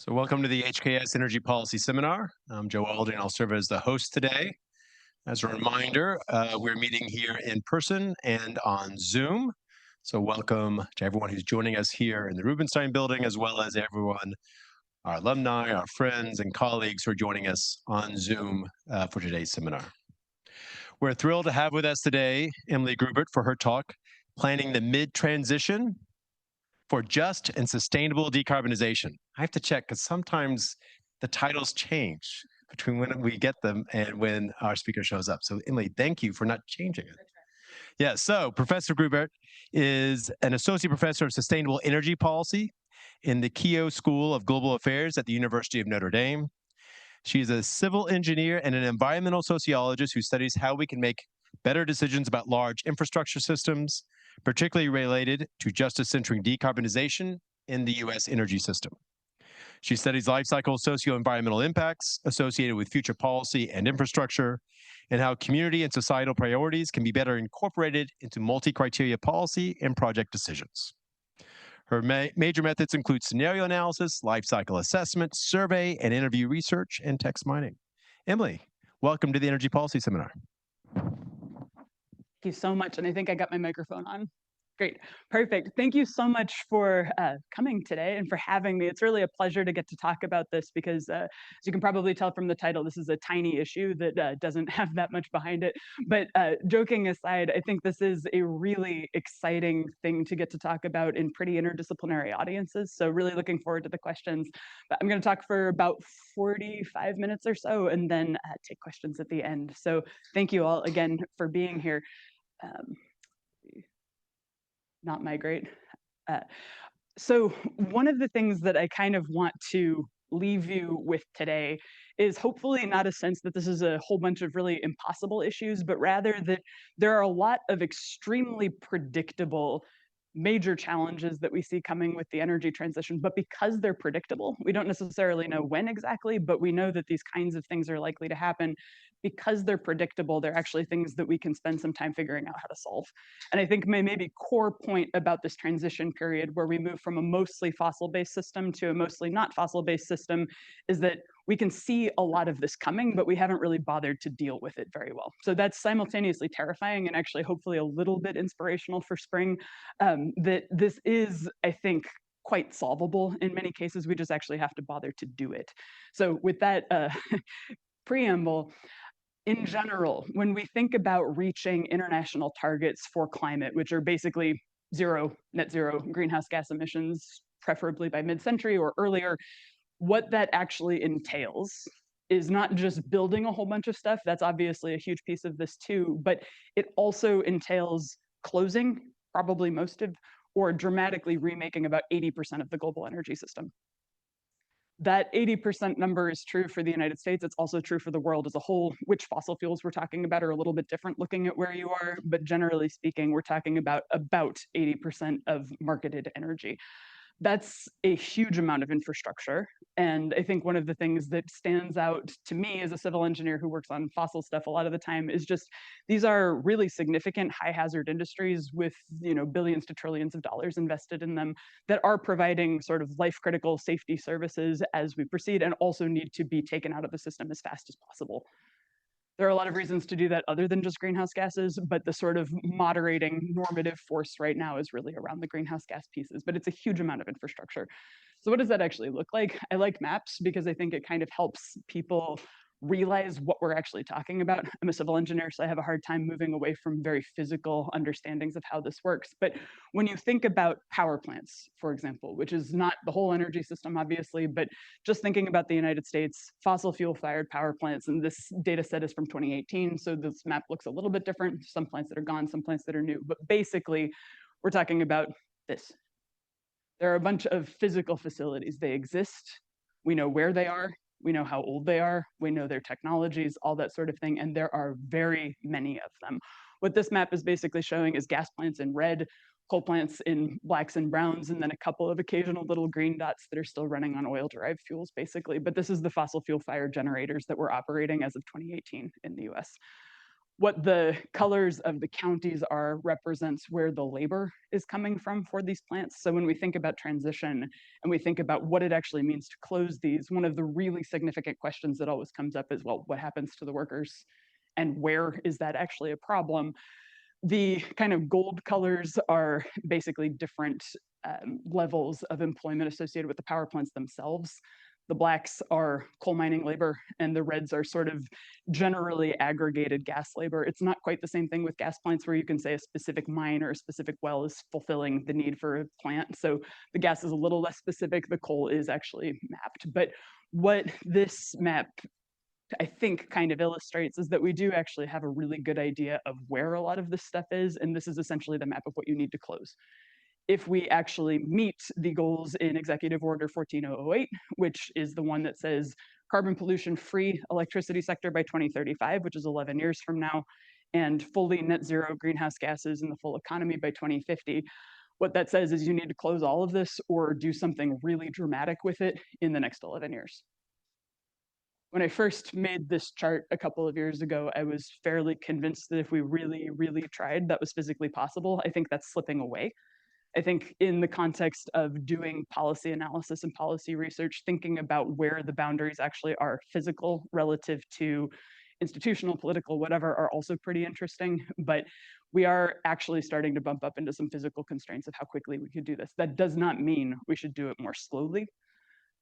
So welcome to the HKS Energy Policy Seminar. I'm Joe Alden. I'll serve as the host today. As a reminder, we're meeting here in person and on Zoom. So welcome to everyone who's joining us here in the Rubenstein building, as well as everyone, our alumni, our friends and colleagues who are joining us on Zoom for today's seminar. We're thrilled to have with us today Emily Grubert for her talk, Planning the Mid-Transition for Just and Sustainable Decarbonization. I have to check because sometimes the titles change between when we get them and when our speaker shows up. So Emily, thank you for not changing it. Yeah, so Professor Grubert is an associate professor of sustainable energy policy in the Keough School of Global Affairs at the University of Notre Dame. She's a civil engineer and an environmental sociologist who studies how we can make better decisions about large infrastructure systems, particularly related to justice-centering decarbonization in the U.S. energy system. She studies life cycle socio-environmental impacts associated with future policy and infrastructure, and how community and societal priorities can be better incorporated into multi-criteria policy and project decisions. Her major methods include scenario analysis, life cycle assessment, survey and interview research, and text mining. Emily, welcome to the Energy Policy Seminar. Thank you so much. And I think I got my microphone on. Great. Perfect. Thank you so much for coming today and for having me. It's really a pleasure to get to talk about this because, as you can probably tell from the title, this is a tiny issue that doesn't have that much behind it. But joking aside, I think this is a really exciting thing to get to talk about in pretty interdisciplinary audiences. So really looking forward to the questions. But I'm going to talk for about 45 minutes or so and then take questions at the end. So thank you all again for being here. Not migrate. So one of the things that I kind of want to leave you with today is hopefully not a sense that this is a whole bunch of really impossible issues, but rather that there are a lot of extremely predictable major challenges that we see coming with the energy transition. But because they're predictable, we don't necessarily know when exactly, but we know that these kinds of things are likely to happen. Because they're predictable, they're actually things that we can spend some time figuring out how to solve. And I think my maybe core point about this transition period where we move from a mostly fossil-based system to a mostly not fossil-based system is that we can see a lot of this coming, but we haven't really bothered to deal with it very well. So that's simultaneously terrifying and actually hopefully a little bit inspirational for spring, that this is, I think, quite solvable in many cases. We just actually have to bother to do it. So with that preamble, in general, when we think about reaching international targets for climate, which are basically net zero greenhouse gas emissions, preferably by mid-century or earlier, what that actually entails is not just building a whole bunch of stuff. That's obviously a huge piece of this too, but it also entails closing probably most of, or dramatically remaking about 80% of the global energy system. That 80% number is true for the United States. It's also true for the world as a whole. Which fossil fuels we're talking about are a little bit different looking at where you are, but generally speaking, we're talking about 80% of marketed energy. That's a huge amount of infrastructure. And I think one of the things that stands out to me as a civil engineer who works on fossil stuff a lot of the time is just these are really significant high hazard industries with billions to trillions of dollars invested in them that are providing sort of life critical safety services as we proceed and also need to be taken out of the system as fast as possible. There are a lot of reasons to do that other than just greenhouse gases, but the sort of moderating normative force right now is really around the greenhouse gas pieces, but it's a huge amount of infrastructure. So what does that actually look like? I like maps because I think it kind of helps people realize what we're actually talking about. I'm a civil engineer, so I have a hard time moving away from very physical understandings of how this works. But when you think about power plants, for example, which is not the whole energy system, obviously, but just thinking about the United States, fossil fuel fired power plants, and this data set is from 2018, so this map looks a little bit different. Some plants that are gone, some plants that are new, but basically, we're talking about this. There are a bunch of physical facilities. They exist. We know where they are. We know how old they are, we know their technologies, all that sort of thing, and there are very many of them. What this map is basically showing is gas plants in red, coal plants in blacks and browns, and then a couple of occasional little green dots that are still running on oil-derived fuels, basically. But this is the fossil fuel-fired generators that were operating as of 2018 in the US. What the colors of the counties are represents where the labor is coming from for these plants. So when we think about transition and we think about what it actually means to close these, one of the really significant questions that always comes up is, well, what happens to the workers and where is that actually a problem? The kind of gold colors are basically different levels of employment associated with the power plants themselves. The blacks are coal mining labor, and the reds are sort of generally aggregated gas labor. It's not quite the same thing with gas plants where you can say a specific mine or a specific well is fulfilling the need for a plant. So the gas is a little less specific. The coal is actually mapped. But what this map I think kind of illustrates is that we do actually have a really good idea of where a lot of this stuff is, and this is essentially the map of what you need to close. If we actually meet the goals in Executive Order 14008, which is the one that says carbon pollution free electricity sector by 2035, which is 11 years from now, and fully net zero greenhouse gases in the full economy by 2050, what that says is you need to close all of this or do something really dramatic with it in the next 11 years. When I first made this chart a couple of years ago, I was fairly convinced that if we really, really tried, that was physically possible. I think that's slipping away. I think in the context of doing policy analysis and policy research, thinking about where the boundaries actually are physical relative to institutional, political, whatever, are also pretty interesting. But we are actually starting to bump up into some physical constraints of how quickly we could do this. That does not mean we should do it more slowly,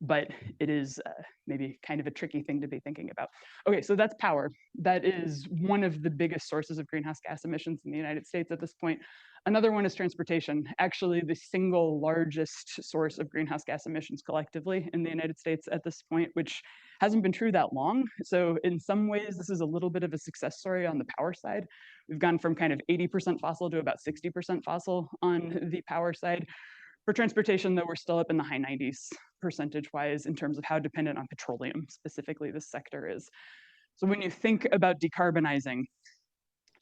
but it is maybe kind of a tricky thing to be thinking about. Okay, so that's power. That is one of the biggest sources of greenhouse gas emissions in the United States at this point. Another one is transportation, actually the single largest source of greenhouse gas emissions collectively in the United States at this point, which hasn't been true that long. So in some ways, this is a little bit of a success story on the power side. We've gone from kind of 80% fossil to about 60% fossil on the power side. For transportation, though, we're still up in the high 90s percentage-wise in terms of how dependent on petroleum specifically this sector is. So when you think about decarbonizing,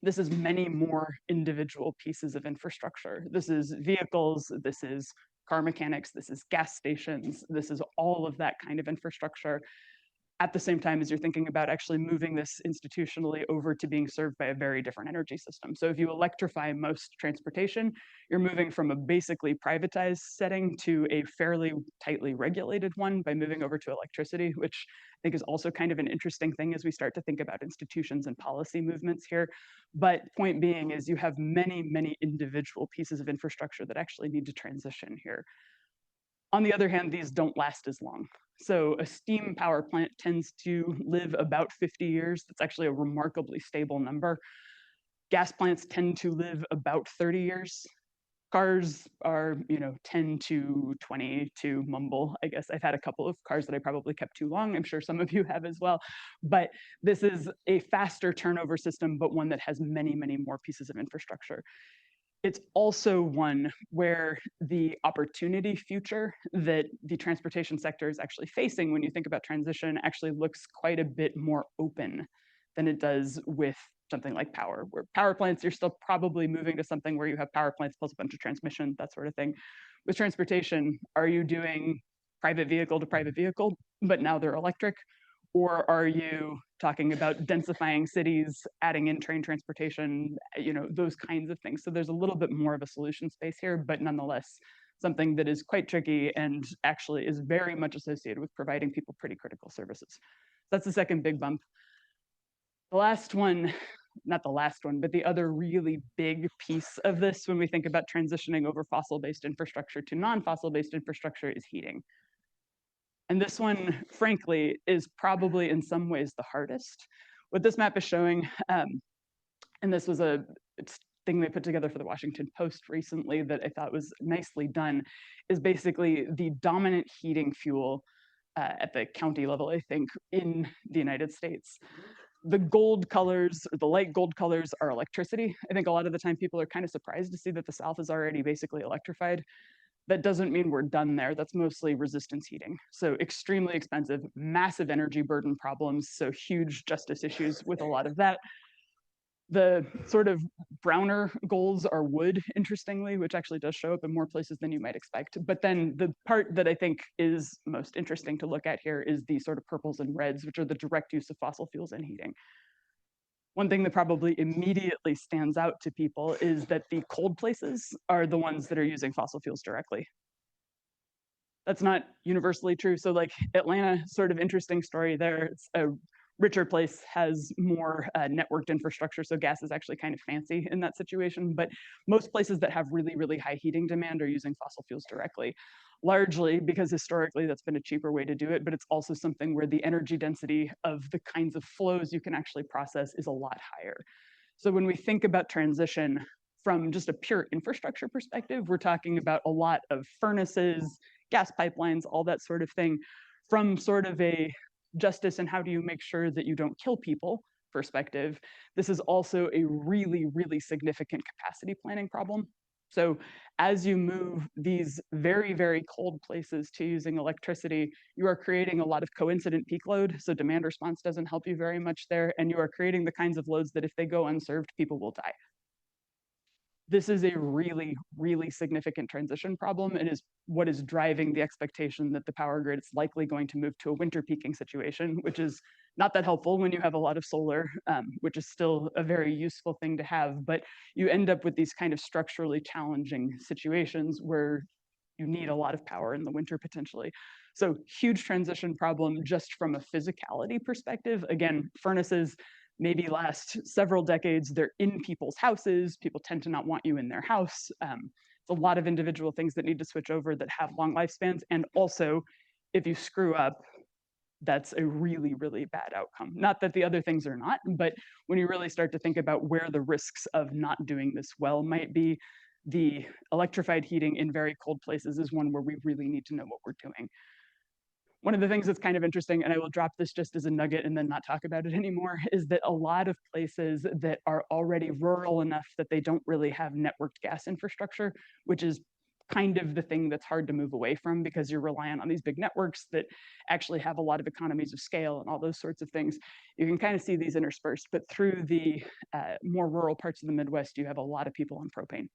this is many more individual pieces of infrastructure. This is vehicles, this is car mechanics, this is gas stations, this is all of that kind of infrastructure at the same time as you're thinking about actually moving this institutionally over to being served by a very different energy system. So if you electrify most transportation, you're moving from a basically privatized setting to a fairly tightly regulated one by moving over to electricity, which I think is also kind of an interesting thing as we start to think about institutions and policy movements here. But point being is you have many, many individual pieces of infrastructure that actually need to transition here. On the other hand, these don't last as long. So a steam power plant tends to live about 50 years. That's actually a remarkably stable number. Gas plants tend to live about 30 years. Cars are, 10 to 20 to mumble. I guess I've had a couple of cars that I probably kept too long. I'm sure some of you have as well. But this is a faster turnover system, but one that has many, many more pieces of infrastructure. It's also one where the opportunity future that the transportation sector is actually facing when you think about transition actually looks quite a bit more open than it does with something like power, where power plants, you're still probably moving to something where you have power plants plus a bunch of transmission, that sort of thing. With transportation, are you doing private vehicle to private vehicle, but now they're electric? Or are you talking about densifying cities, adding in train transportation, those kinds of things? So there's a little bit more of a solution space here, but nonetheless, something that is quite tricky and actually is very much associated with providing people pretty critical services. That's the second big bump. The last one, not the last one, but the other really big piece of this when we think about transitioning over fossil-based infrastructure to non-fossil-based infrastructure is heating. And this one, frankly, is probably in some ways the hardest. What this map is showing, and this was a thing they put together for the Washington Post recently that I thought was nicely done, is basically the dominant heating fuel at the county level, I think, in the United States. The gold colors, or the light gold colors, are electricity. I think a lot of the time people are kind of surprised to see that the South is already basically electrified. That doesn't mean we're done there. That's mostly resistance heating. So extremely expensive, massive energy burden problems, so huge justice issues with a lot of that. The sort of browner golds are wood, interestingly, which actually does show up in more places than you might expect. But then the part that I think is most interesting to look at here is the sort of purples and reds, which are the direct use of fossil fuels in heating. One thing that probably immediately stands out to people is that the cold places are the ones that are using fossil fuels directly. That's not universally true. So, like Atlanta, sort of interesting story there. It's a richer place, has more networked infrastructure, so gas is actually kind of fancy in that situation. But most places that have really, really high heating demand are using fossil fuels directly, largely because historically that's been a cheaper way to do it. But it's also something where the energy density of the kinds of flows you can actually process is a lot higher. So when we think about transition from just a pure infrastructure perspective, we're talking about a lot of furnaces, gas pipelines, all that sort of thing, from sort of a justice and how do you make sure that you don't kill people perspective. This is also a really, really significant capacity planning problem. So as you move these very, very cold places to using electricity, you are creating a lot of coincident peak load. So demand response doesn't help you very much there. And you are creating the kinds of loads that if they go unserved, people will die. This is a really, really significant transition problem and is what is driving the expectation that the power grid is likely going to move to a winter peaking situation, which is not that helpful when you have a lot of solar, which is still a very useful thing to have. But you end up with these kind of structurally challenging situations where you need a lot of power in the winter potentially. So huge transition problem just from a physicality perspective. Again, furnaces maybe last several decades. They're in people's houses. People tend to not want you in their house. It's a lot of individual things that need to switch over that have long lifespans. And also, if you screw up, that's a really, really bad outcome. Not that the other things are not, but when you really start to think about where the risks of not doing this well might be, the electrified heating in very cold places is one where we really need to know what we're doing. One of the things that's kind of interesting, and I will drop this just as a nugget and then not talk about it anymore, is that a lot of places that are already rural enough that they don't really have networked gas infrastructure, which is kind of the thing that's hard to move away from because you're reliant on these big networks that actually have a lot of economies of scale and all those sorts of things. You can kind of see these interspersed, but through the more rural parts of the Midwest, you have a lot of people on propane.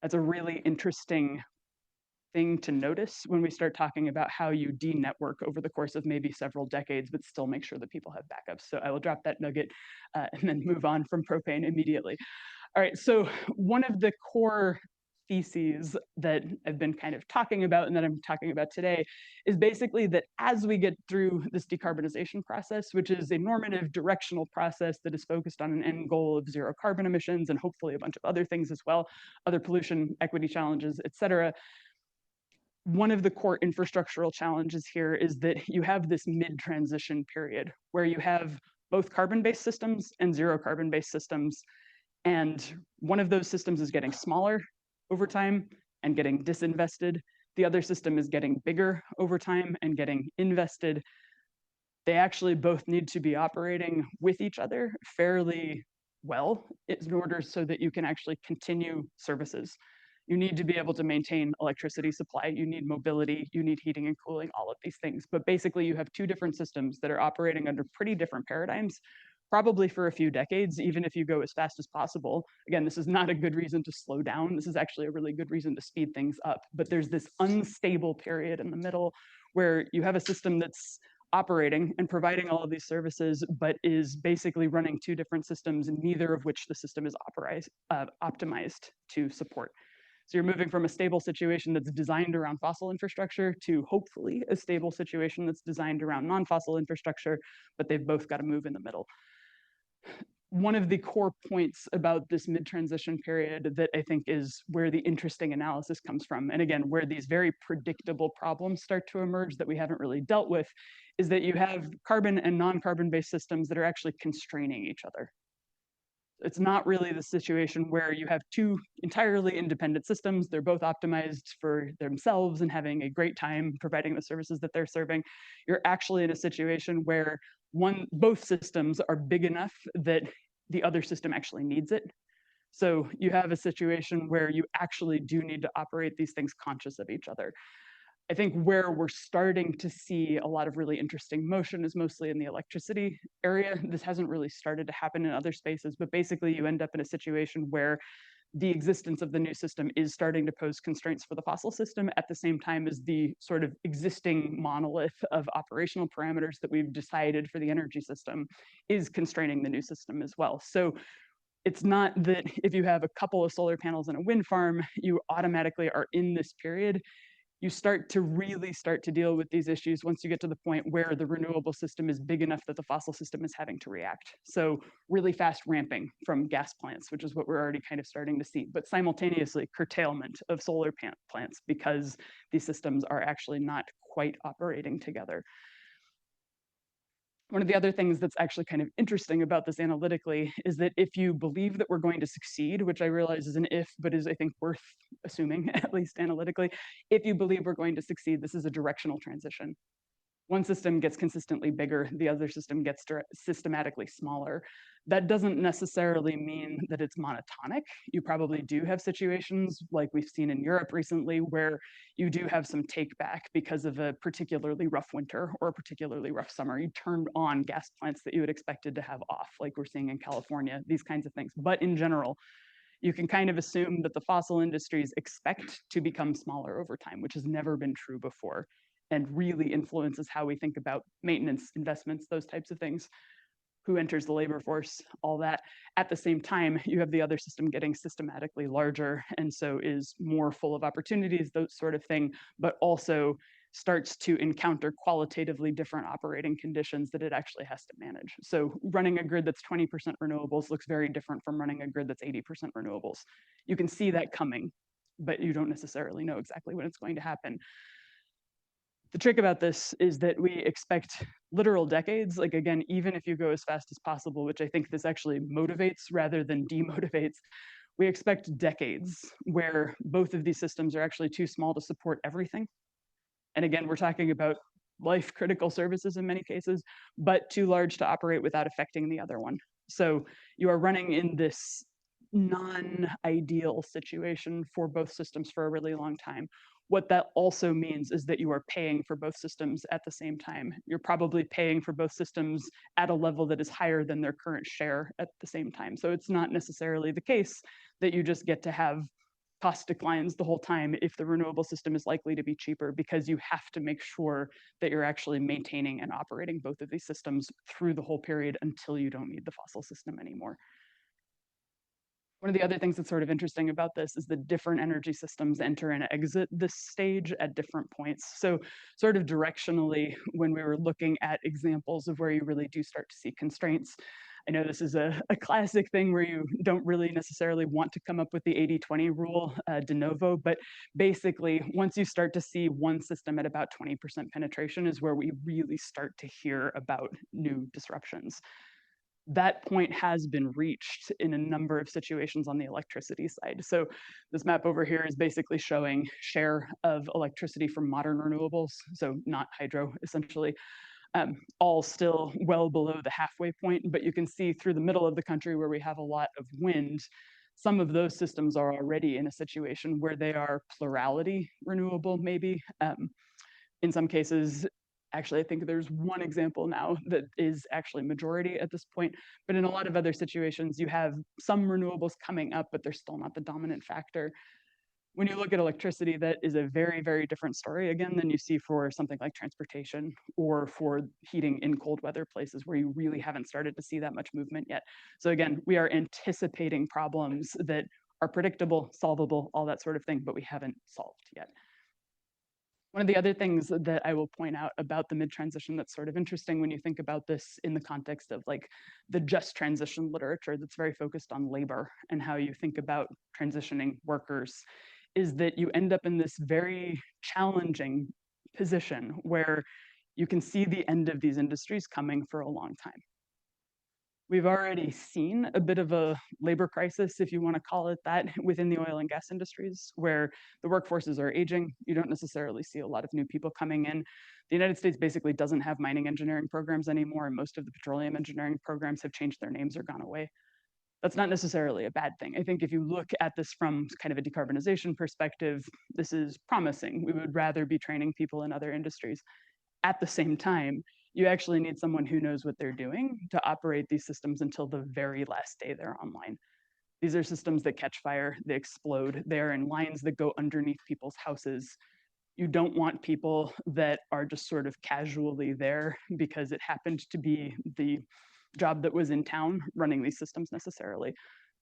That's a really interesting thing to notice when we start talking about how you de-network over the course of maybe several decades, but still make sure that people have backups. So I will drop that nugget and then move on from propane immediately. All right, so one of the core theses that I've been kind of talking about and that I'm talking about today is basically that as we get through this decarbonization process, which is a normative directional process that is focused on an end goal of zero carbon emissions and hopefully a bunch of other things as well, other pollution, equity challenges, et cetera, one of the core infrastructural challenges here is that you have this mid-transition period where you have both carbon-based systems and zero carbon-based systems. And one of those systems is getting smaller over time and getting disinvested. The other system is getting bigger over time and getting invested. They actually both need to be operating with each other fairly well in order so that you can actually continue services. You need to be able to maintain electricity supply, you need mobility, you need heating and cooling, all of these things. But basically you have two different systems that are operating under pretty different paradigms, probably for a few decades, even if you go as fast as possible. Again, this is not a good reason to slow down. This is actually a really good reason to speed things up. But there's this unstable period in the middle where you have a system that's operating and providing all of these services, but is basically running two different systems, neither of which the system is optimized to support. So you're moving from a stable situation that's designed around fossil infrastructure to hopefully a stable situation that's designed around non-fossil infrastructure, but they've both got to move in the middle. One of the core points about this mid-transition period that I think is where the interesting analysis comes from, and again, where these very predictable problems start to emerge that we haven't really dealt with, is that you have carbon and non-carbon based systems that are actually constraining each other. It's not really the situation where you have two entirely independent systems. They're both optimized for themselves and having a great time providing the services that they're serving. You're actually in a situation where both systems are big enough that the other system actually needs it. So you have a situation where you actually do need to operate these things conscious of each other. I think where we're starting to see a lot of really interesting motion is mostly in the electricity area. This hasn't really started to happen in other spaces, but basically you end up in a situation where the existence of the new system is starting to pose constraints for the fossil system at the same time as the sort of existing monolith of operational parameters that we've decided for the energy system is constraining the new system as well. So it's not that if you have a couple of solar panels and a wind farm, you automatically are in this period. You start to deal with these issues once you get to the point where the renewable system is big enough that the fossil system is having to react. So really fast ramping from gas plants, which is what we're already kind of starting to see, but simultaneously curtailment of solar plants because these systems are actually not quite operating together. One of the other things that's actually kind of interesting about this analytically is that if you believe that we're going to succeed, which I realize is an if, but is I think worth assuming, at least analytically, if you believe we're going to succeed, this is a directional transition. One system gets consistently bigger, the other system gets systematically smaller. That doesn't necessarily mean that it's monotonic. You probably do have situations like we've seen in Europe recently where you do have some take back because of a particularly rough winter or a particularly rough summer. You turned on gas plants that you had expected to have off, like we're seeing in California, these kinds of things. But in general, you can kind of assume that the fossil industries expect to become smaller over time, which has never been true before, and really influences how we think about maintenance, investments, those types of things. Who enters the labor force, all that. At the same time, you have the other system getting systematically larger, and so is more full of opportunities, those sort of thing, but also starts to encounter qualitatively different operating conditions that it actually has to manage. So running a grid that's 20% renewables looks very different from running a grid that's 80% renewables. You can see that coming, but you don't necessarily know exactly when it's going to happen. The trick about this is that we expect literal decades, like again, even if you go as fast as possible, which I think this actually motivates rather than demotivates, we expect decades where both of these systems are actually too small to support everything. And again, we're talking about life critical services in many cases, but too large to operate without affecting the other one. So you are running in this non-ideal situation for both systems for a really long time. What that also means is that you are paying for both systems at the same time. You're probably paying for both systems at a level that is higher than their current share at the same time. So it's not necessarily the case that you just get to have cost declines the whole time if the renewable system is likely to be cheaper, because you have to make sure that you're actually maintaining and operating both of these systems through the whole period until you don't need the fossil system anymore. One of the other things that's sort of interesting about this is the different energy systems enter and exit this stage at different points. So sort of directionally, when we were looking at examples of where you really do start to see constraints, I know this is a classic thing where you don't really necessarily want to come up with the 80-20 rule de novo, but basically once you start to see one system at about 20% penetration is where we really start to hear about new disruptions. That point has been reached in a number of situations on the electricity side. So this map over here is basically showing share of electricity from modern renewables, so not hydro, essentially, all still well below the halfway point. But you can see through the middle of the country where we have a lot of wind, some of those systems are already in a situation where they are plurality renewable, maybe. In some cases, actually, I think there's one example now that is actually majority at this point, but in a lot of other situations, you have some renewables coming up, but they're still not the dominant factor. When you look at electricity, that is a very, very different story again than you see for something like transportation or for heating in cold weather places where you really haven't started to see that much movement yet. So again, we are anticipating problems that are predictable, solvable, all that sort of thing, but we haven't solved yet. One of the other things that I will point out about the mid-transition that's sort of interesting when you think about this in the context of like the just transition literature that's very focused on labor and how you think about transitioning workers is that you end up in this very challenging position where you can see the end of these industries coming for a long time. We've already seen a bit of a labor crisis, if you want to call it that, within the oil and gas industries, where the workforces are aging. You don't necessarily see a lot of new people coming in. The United States basically doesn't have mining engineering programs anymore, and most of the petroleum engineering programs have changed their names or gone away. That's not necessarily a bad thing. I think if you look at this from kind of a decarbonization perspective, this is promising. We would rather be training people in other industries. At the same time, you actually need someone who knows what they're doing to operate these systems until the very last day they're online. These are systems that catch fire, they explode, they are in lines that go underneath people's houses. You don't want people that are just sort of casually there because it happened to be the job that was in town running these systems necessarily.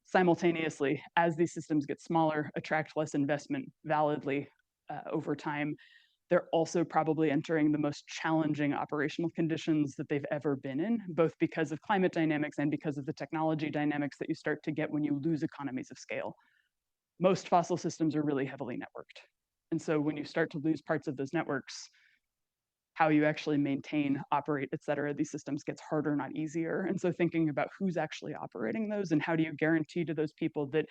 Simultaneously, as these systems get smaller, attract less investment validly over time, they're also probably entering the most challenging operational conditions that they've ever been in, both because of climate dynamics and because of the technology dynamics that you start to get when you lose economies of scale. Most fossil systems are really heavily networked. And so when you start to lose parts of those networks, how you actually maintain, operate, et cetera, these systems gets harder, not easier. And so thinking about who's actually operating those and how do you guarantee to those people that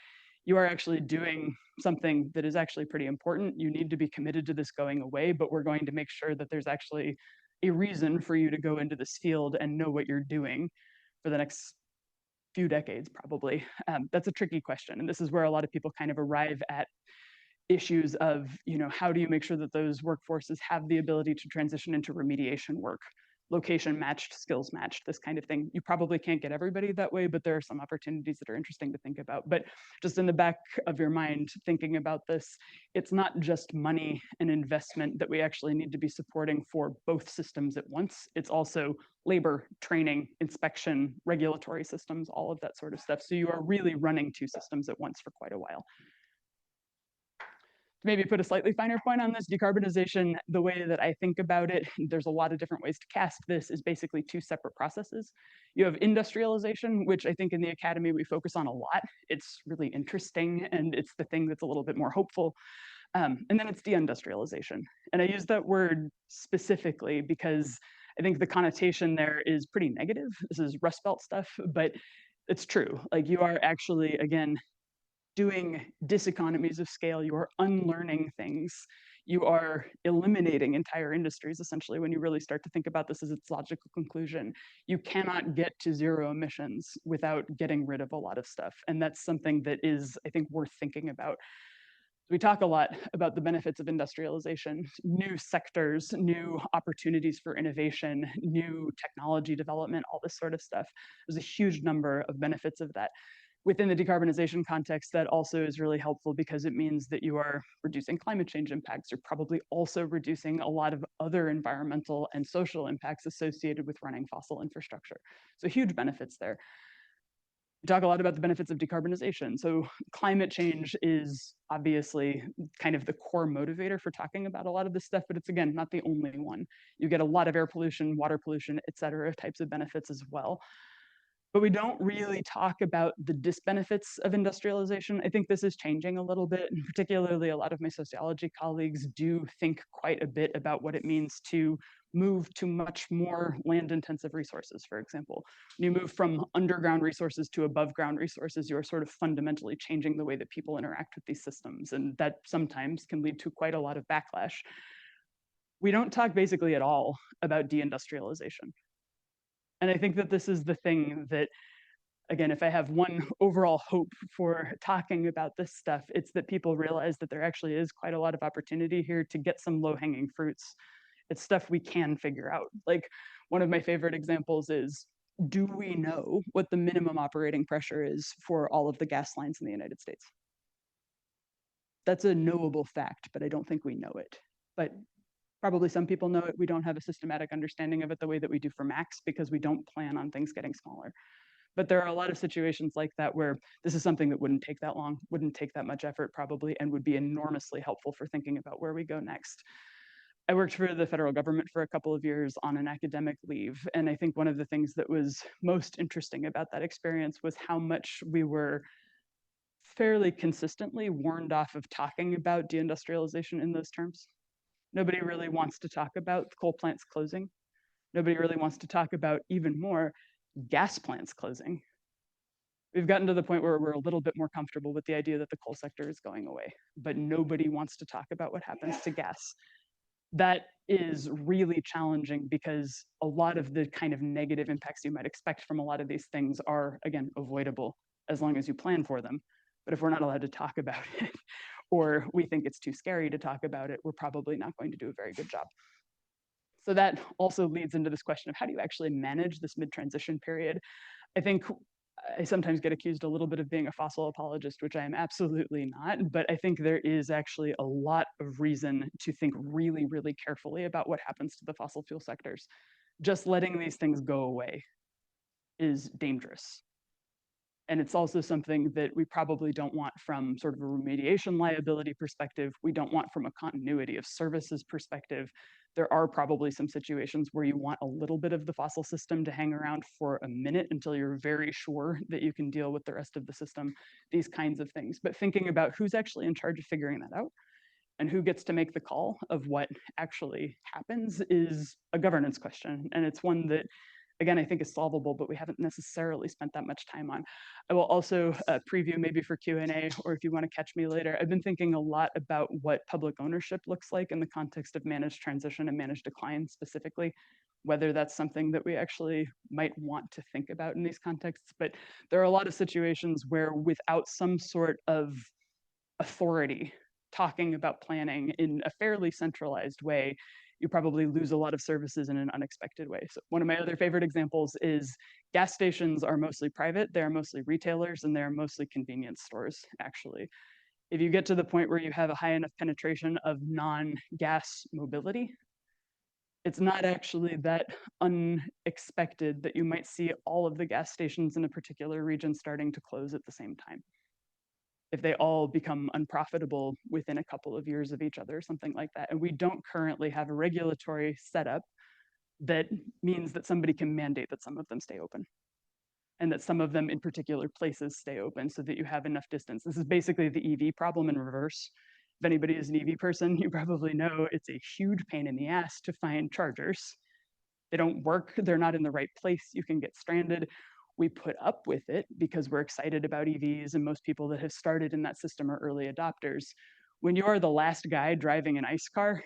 you are actually doing something that is actually pretty important. You need to be committed to this going away, but we're going to make sure that there's actually a reason for you to go into this field and know what you're doing for the next few decades, probably. That's a tricky question. And this is where a lot of people kind of arrive at issues of, how do you make sure that those workforces have the ability to transition into remediation work, location matched, skills matched, this kind of thing. You probably can't get everybody that way, but there are some opportunities that are interesting to think about. But just in the back of your mind, thinking about this, it's not just money and investment that we actually need to be supporting for both systems at once. It's also labor, training, inspection, regulatory systems, all of that sort of stuff. So you are really running two systems at once for quite a while. To maybe put a slightly finer point on this, decarbonization, the way that I think about it, there's a lot of different ways to cast this, is basically two separate processes. You have industrialization, which I think in the academy we focus on a lot. It's really interesting, and it's the thing that's a little bit more hopeful. And then it's deindustrialization. And I use that word specifically because I think the connotation there is pretty negative. This is Rust Belt stuff, but it's true. Like, you are actually, again, doing diseconomies of scale, you are unlearning things, you are eliminating entire industries, essentially, when you really start to think about this as its logical conclusion. You cannot get to zero emissions without getting rid of a lot of stuff. And that's something that is, I think, worth thinking about. We talk a lot about the benefits of industrialization, new sectors, new opportunities for innovation, new technology development, all this sort of stuff. There's a huge number of benefits of that. Within the decarbonization context, that also is really helpful because it means that you are reducing climate change impacts. You're probably also reducing a lot of other environmental and social impacts associated with running fossil infrastructure. So huge benefits there. We talk a lot about the benefits of decarbonization. So climate change is obviously kind of the core motivator for talking about a lot of this stuff, but it's, again, not the only one. You get a lot of air pollution, water pollution, et cetera, types of benefits as well. But we don't really talk about the disbenefits of industrialization. I think this is changing a little bit, and particularly a lot of my sociology colleagues do think quite a bit about what it means to move to much more land-intensive resources, for example. When you move from underground resources to above ground resources, you are sort of fundamentally changing the way that people interact with these systems, and that sometimes can lead to quite a lot of backlash. We don't talk basically at all about deindustrialization. And I think that this is the thing that, again, if I have one overall hope for talking about this stuff, it's that people realize that there actually is quite a lot of opportunity here to get some low-hanging fruits. It's stuff we can figure out. Like, one of my favorite examples is, do we know what the minimum operating pressure is for all of the gas lines in the United States? That's a knowable fact, but I don't think we know it. But probably some people know it. We don't have a systematic understanding of it the way that we do for Max because we don't plan on things getting smaller. But there are a lot of situations like that where this is something that wouldn't take that long, wouldn't take that much effort probably, and would be enormously helpful for thinking about where we go next. I worked for the federal government for a couple of years on an academic leave, and I think one of the things that was most interesting about that experience was how much we were fairly consistently warned off of talking about deindustrialization in those terms. Nobody really wants to talk about coal plants closing. Nobody really wants to talk about, even more, gas plants closing. We've gotten to the point where we're a little bit more comfortable with the idea that the coal sector is going away, but nobody wants to talk about what happens to gas. That is really challenging because a lot of the kind of negative impacts you might expect from a lot of these things are, again, avoidable as long as you plan for them. But if we're not allowed to talk about it, or we think it's too scary to talk about it, we're probably not going to do a very good job. So that also leads into this question of how do you actually manage this mid-transition period? I think I sometimes get accused a little bit of being a fossil apologist, which I am absolutely not, but I think there is actually a lot of reason to think really, really carefully about what happens to the fossil fuel sectors. Just letting these things go away is dangerous. And it's also something that we probably don't want from sort of a remediation liability perspective. We don't want from a continuity of services perspective. There are probably some situations where you want a little bit of the fossil system to hang around for a minute until you're very sure that you can deal with the rest of the system, these kinds of things. But thinking about who's actually in charge of figuring that out and who gets to make the call of what actually happens is a governance question. And it's one that, again, I think is solvable, but we haven't necessarily spent that much time on. I will also preview maybe for Q&A, or if you want to catch me later, I've been thinking a lot about what public ownership looks like in the context of managed transition and managed decline specifically, whether that's something that we actually might want to think about in these contexts. But there are a lot of situations where without some sort of authority talking about planning in a fairly centralized way, you probably lose a lot of services in an unexpected way. So one of my other favorite examples is gas stations are mostly private, they're mostly retailers, and they're mostly convenience stores, actually. If you get to the point where you have a high enough penetration of non-gas mobility, it's not actually that unexpected that you might see all of the gas stations in a particular region starting to close at the same time, if they all become unprofitable within a couple of years of each other, something like that. And we don't currently have a regulatory setup that means that somebody can mandate that some of them stay open and that some of them in particular places stay open so that you have enough distance. This is basically the EV problem in reverse. If anybody is an EV person, you probably know it's a huge pain in the ass to find chargers. They don't work, they're not in the right place, you can get stranded. We put up with it because we're excited about EVs, and most people that have started in that system are early adopters. When you are the last guy driving an ICE car,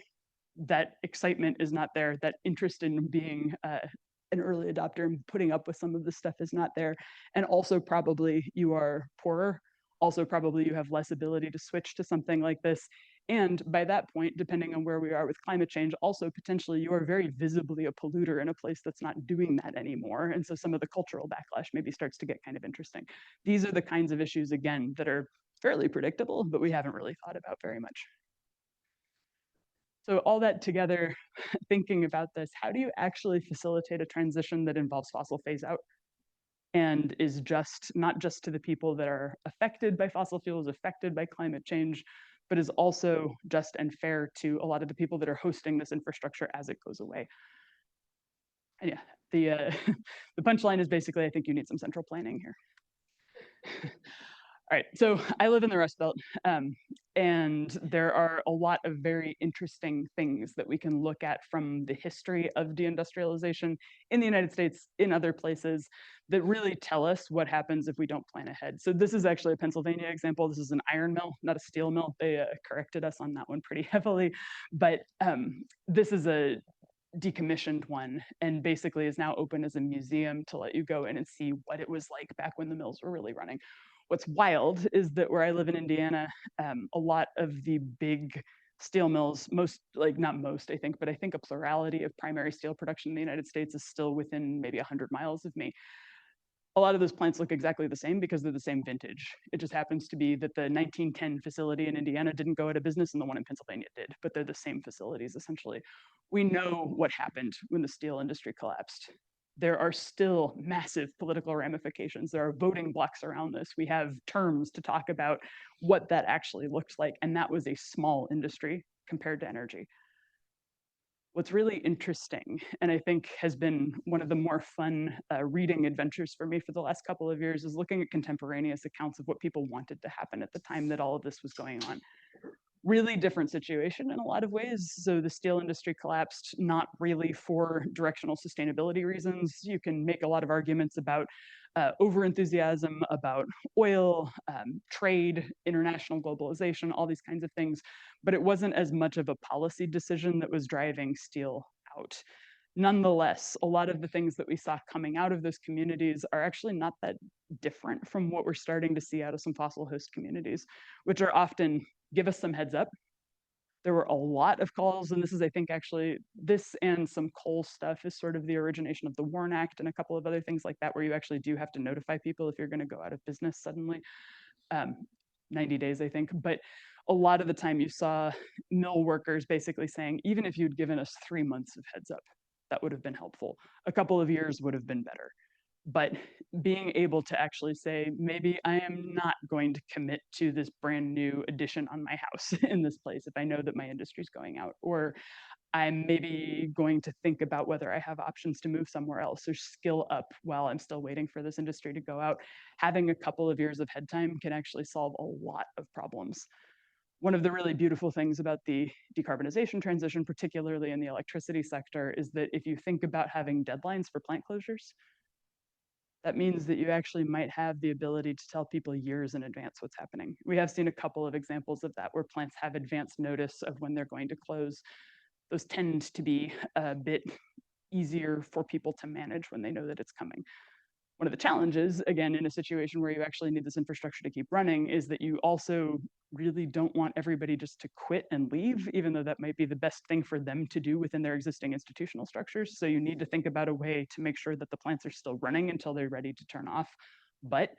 that excitement is not there. That interest in being an early adopter and putting up with some of the stuff is not there. And also probably you are poorer. Also probably you have less ability to switch to something like this. And by that point, depending on where we are with climate change, also potentially you are very visibly a polluter in a place that's not doing that anymore. And so some of the cultural backlash maybe starts to get kind of interesting. These are the kinds of issues, again, that are fairly predictable, but we haven't really thought about very much. So all that together, thinking about this, how do you actually facilitate a transition that involves fossil phase out and is just, not just to the people that are affected by fossil fuels, affected by climate change, but is also just and fair to a lot of the people that are hosting this infrastructure as it goes away? And yeah, the punchline is basically, I think you need some central planning here. All right, so I live in the Rust Belt, and there are a lot of very interesting things that we can look at from the history of deindustrialization in the United States, in other places, that really tell us what happens if we don't plan ahead. So this is actually a Pennsylvania example. This is an iron mill, not a steel mill. They corrected us on that one pretty heavily, but this is a decommissioned one and basically is now open as a museum to let you go in and see what it was like back when the mills were really running. What's wild is that where I live in Indiana, a lot of the big steel mills, most, like not most, I think, but I think a plurality of primary steel production in the United States is still within maybe 100 miles of me. A lot of those plants look exactly the same because they're the same vintage. It just happens to be that the 1910 facility in Indiana didn't go out of business and the one in Pennsylvania did, but they're the same facilities essentially. We know what happened when the steel industry collapsed. There are still massive political ramifications. There are voting blocks around this. We have terms to talk about what that actually looks like, and that was a small industry compared to energy. What's really interesting, and I think has been one of the more fun reading adventures for me for the last couple of years, is looking at contemporaneous accounts of what people wanted to happen at the time that all of this was going on. Really different situation in a lot of ways. So the steel industry collapsed, not really for directional sustainability reasons. You can make a lot of arguments about overenthusiasm, about oil, trade, international globalization, all these kinds of things. But it wasn't as much of a policy decision that was driving steel out. Nonetheless, a lot of the things that we saw coming out of those communities are actually not that different from what we're starting to see out of some fossil host communities, which are often give us some heads up. There were a lot of calls, and this is, I think, actually, this and some coal stuff is sort of the origination of the WARN Act and a couple of other things like that, where you actually do have to notify people if you're going to go out of business suddenly. um, 90 days, I think. But a lot of the time you saw mill workers basically saying, even if you'd given us 3 months of heads up, that would have been helpful. A couple of years would have been better. But being able to actually say, maybe I am not going to commit to this brand new addition on my house in this place if I know that my industry is going out, or I'm maybe going to think about whether I have options to move somewhere else or skill up while I'm still waiting for this industry to go out. Having a couple of years of head time can actually solve a lot of problems. One of the really beautiful things about the decarbonization transition, particularly in the electricity sector, is that if you think about having deadlines for plant closures, that means that you actually might have the ability to tell people years in advance what's happening. We have seen a couple of examples of that where plants have advance notice of when they're going to close. Those tend to be a bit easier for people to manage when they know that it's coming. One of the challenges, again, in a situation where you actually need this infrastructure to keep running, is that you also really don't want everybody just to quit and leave, even though that might be the best thing for them to do within their existing institutional structures. So you need to think about a way to make sure that the plants are still running until they're ready to turn off. But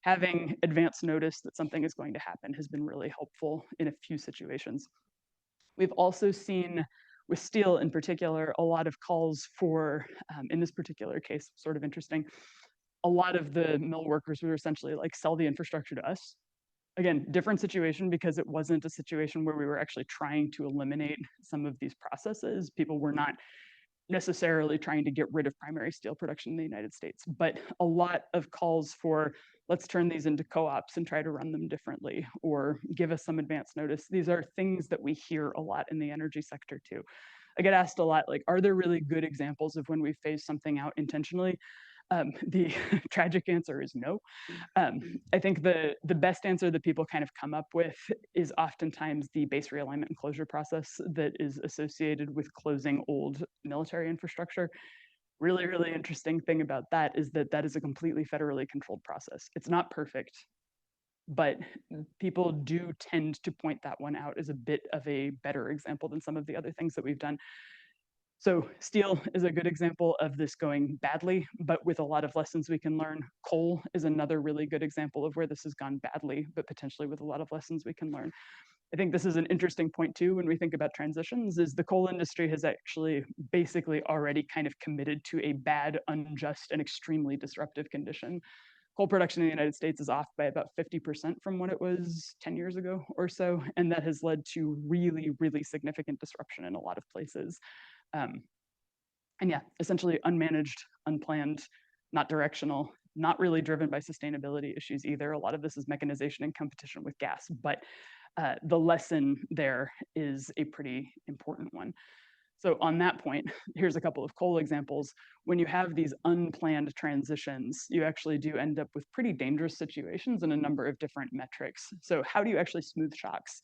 having advance notice that something is going to happen has been really helpful in a few situations. We've also seen, with steel in particular, a lot of calls for, in this particular case, sort of interesting, a lot of the mill workers were essentially like, sell the infrastructure to us. Again, different situation because it wasn't a situation where we were actually trying to eliminate some of these processes. People were not necessarily trying to get rid of primary steel production in the United States, but a lot of calls for, let's turn these into co-ops and try to run them differently, or give us some advance notice. These are things that we hear a lot in the energy sector too. I get asked a lot, like, are there really good examples of when we phase something out intentionally? The tragic answer is no. I think the best answer that people kind of come up with is oftentimes the base realignment and closure process that is associated with closing old military infrastructure. Really, really interesting thing about that is that that is a completely federally controlled process. It's not perfect, but people do tend to point that one out as a bit of a better example than some of the other things that we've done. So steel is a good example of this going badly, but with a lot of lessons we can learn. Coal is another really good example of where this has gone badly, but potentially with a lot of lessons we can learn. I think this is an interesting point too when we think about transitions, is the coal industry has actually basically already kind of committed to a bad, unjust, and extremely disruptive condition. Coal production in the United States is off by about 50% from what it was 10 years ago or so, and that has led to really, really significant disruption in a lot of places. Um, and yeah, essentially unmanaged, unplanned, not directional, not really driven by sustainability issues either. A lot of this is mechanization and competition with gas, but the lesson there is a pretty important one. So on that point, here's a couple of coal examples. When you have these unplanned transitions, you actually do end up with pretty dangerous situations in a number of different metrics. So how do you actually smooth shocks?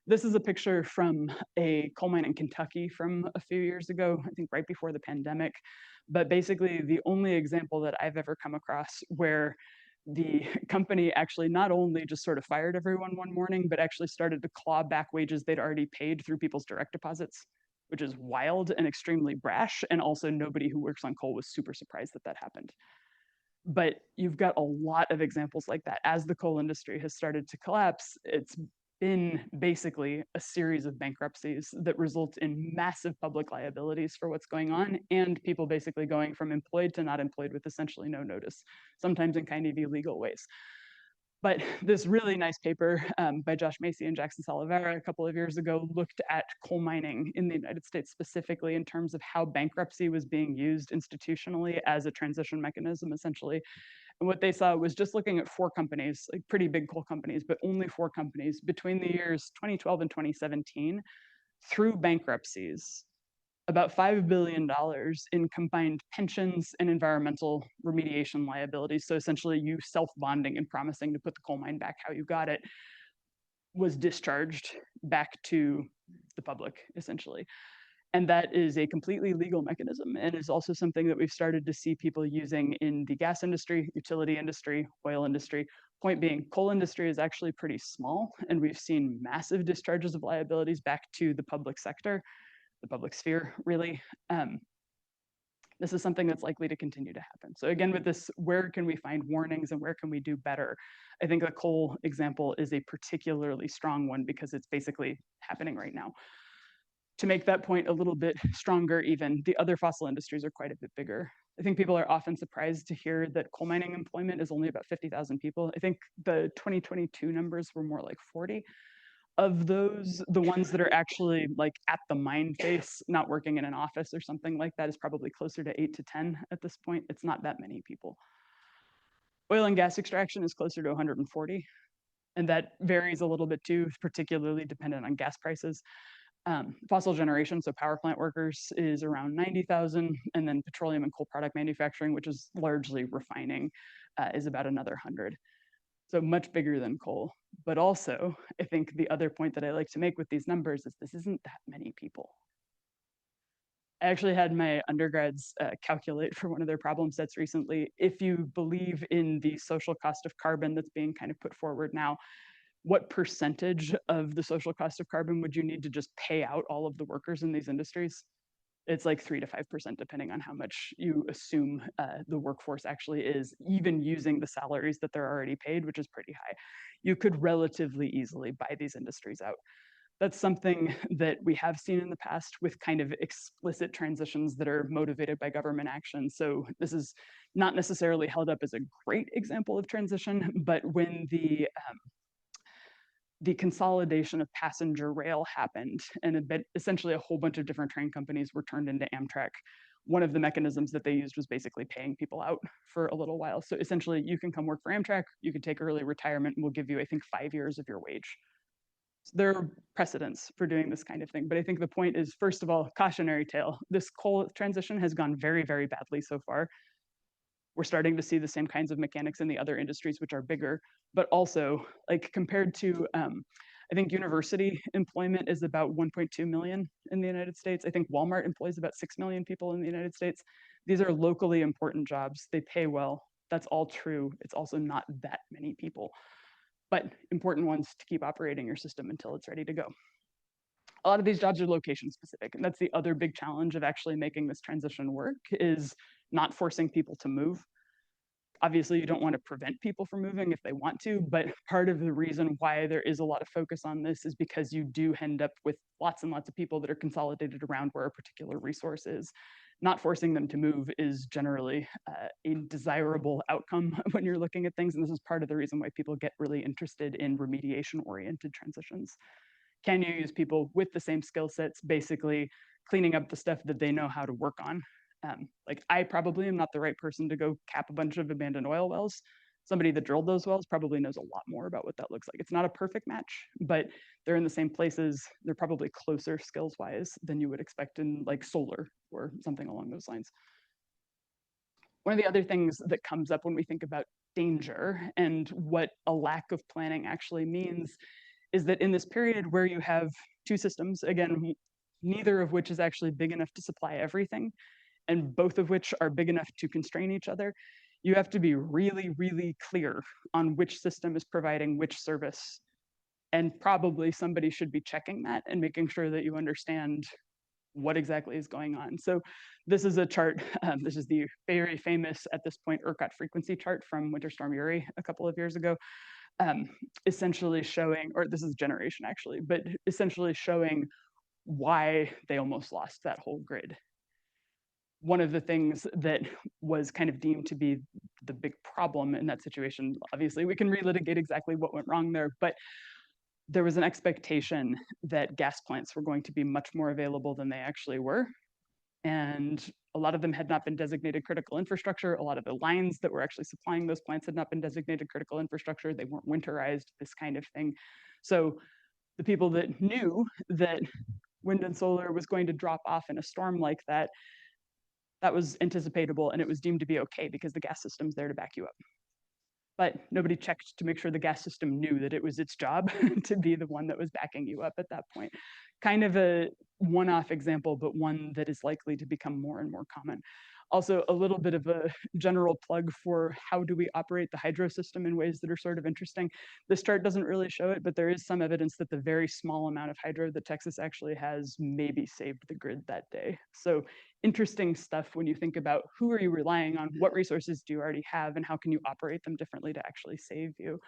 This is a picture from a coal mine in Kentucky from a few years ago, I think right before the pandemic. But basically the only example that I've ever come across where the company actually not only just sort of fired everyone one morning, but actually started to claw back wages they'd already paid through people's direct deposits, which is wild and extremely brash. And also nobody who works on coal was super surprised that that happened. But you've got a lot of examples like that. As the coal industry has started to collapse, it's been basically a series of bankruptcies that result in massive public liabilities for what's going on, and people basically going from employed to not employed with essentially no notice, sometimes in kind of illegal ways. But this really nice paper by Josh Macy and Jackson Salavera a couple of years ago looked at coal mining in the United States specifically in terms of how bankruptcy was being used institutionally as a transition mechanism, essentially. And what they saw was, just looking at 4 companies, like pretty big coal companies, but only 4 companies between the years 2012 and 2017, through bankruptcies, about $5 billion in combined pensions and environmental remediation liabilities. So essentially you self-bonding and promising to put the coal mine back how you got it, was discharged back to the public, essentially. And that is a completely legal mechanism and is also something that we've started to see people using in the gas industry, utility industry, oil industry. Point being, coal industry is actually pretty small, and we've seen massive discharges of liabilities back to the public sector, the public sphere, really. This is something that's likely to continue to happen. So again, with this, where can we find warnings and where can we do better? I think the coal example is a particularly strong one because it's basically happening right now. To make that point a little bit stronger even, the other fossil industries are quite a bit bigger. I think people are often surprised to hear that coal mining employment is only about 50,000 people. I think the 2022 numbers were more like 40. Of those, the ones that are actually like at the mine face, not working in an office or something like that, is probably closer to 8 to 10 at this point. It's not that many people. Oil and gas extraction is closer to 140, and that varies a little bit too, particularly dependent on gas prices. Fossil generation, so power plant workers, is around 90,000, and then petroleum and coal product manufacturing, which is largely refining, is about another 100. So much bigger than coal. But also, I think the other point that I like to make with these numbers is this isn't that many people. I actually had my undergrads calculate for one of their problem sets recently. If you believe in the social cost of carbon that's being kind of put forward now, what percentage of the social cost of carbon would you need to just pay out all of the workers in these industries? It's like 3 to 5%, depending on how much you assume the workforce actually is, even using the salaries that they're already paid, which is pretty high. You could relatively easily buy these industries out. That's something that we have seen in the past with kind of explicit transitions that are motivated by government action. So this is not necessarily held up as a great example of transition, but when the consolidation of passenger rail happened, and essentially a whole bunch of different train companies were turned into Amtrak. One of the mechanisms that they used was basically paying people out for a little while. So essentially, you can come work for Amtrak, you can take early retirement, and we'll give you, I think, 5 years of your wage. So there are precedents for doing this kind of thing. But I think the point is, first of all, cautionary tale. This coal transition has gone very, very badly so far. We're starting to see the same kinds of mechanics in the other industries, which are bigger, but also like compared to, I think university employment is about 1.2 million in the United States. I think Walmart employs about 6 million people in the United States. These are locally important jobs. They pay well. That's all true. It's also not that many people, but important ones to keep operating your system until it's ready to go. A lot of these jobs are location specific, and that's the other big challenge of actually making this transition work, is not forcing people to move. Obviously, you don't want to prevent people from moving if they want to, but part of the reason why there is a lot of focus on this is because you do end up with lots and lots of people that are consolidated around where a particular resource is. Not forcing them to move is generally a desirable outcome when you're looking at things, and this is part of the reason why people get really interested in remediation-oriented transitions. Can you use people with the same skill sets, basically cleaning up the stuff that they know how to work on? Like I probably am not the right person to go cap a bunch of abandoned oil wells. Somebody that drilled those wells probably knows a lot more about what that looks like. It's not a perfect match, but they're in the same places. They're probably closer skills-wise than you would expect in like solar or something along those lines. One of the other things that comes up when we think about danger and what a lack of planning actually means is that in this period where you have two systems, again, neither of which is actually big enough to supply everything, and both of which are big enough to constrain each other, you have to be really, really clear on which system is providing which service. And probably somebody should be checking that and making sure that you understand what exactly is going on. So this is a chart. This is the very famous, at this point, ERCOT frequency chart from Winter Storm Uri a couple of years ago, essentially showing, or this is generation actually, but essentially showing why they almost lost that whole grid. One of the things that was kind of deemed to be the big problem in that situation, obviously we can relitigate exactly what went wrong there, but there was an expectation that gas plants were going to be much more available than they actually were. And a lot of them had not been designated critical infrastructure. A lot of the lines that were actually supplying those plants had not been designated critical infrastructure. They weren't winterized, this kind of thing. So the people that knew that wind and solar was going to drop off in a storm like that, that was anticipatable and it was deemed to be okay because the gas system's there to back you up. but nobody checked to make sure the gas system knew that it was its job to be the one that was backing you up at that point. Kind of a one-off example, but one that is likely to become more and more common. Also, a little bit of a general plug for how do we operate the hydro system in ways that are sort of interesting. This chart doesn't really show it, but there is some evidence that the very small amount of hydro that Texas actually has maybe saved the grid that day. So interesting stuff when you think about who are you relying on, what resources do you already have, and how can you operate them differently to actually save you.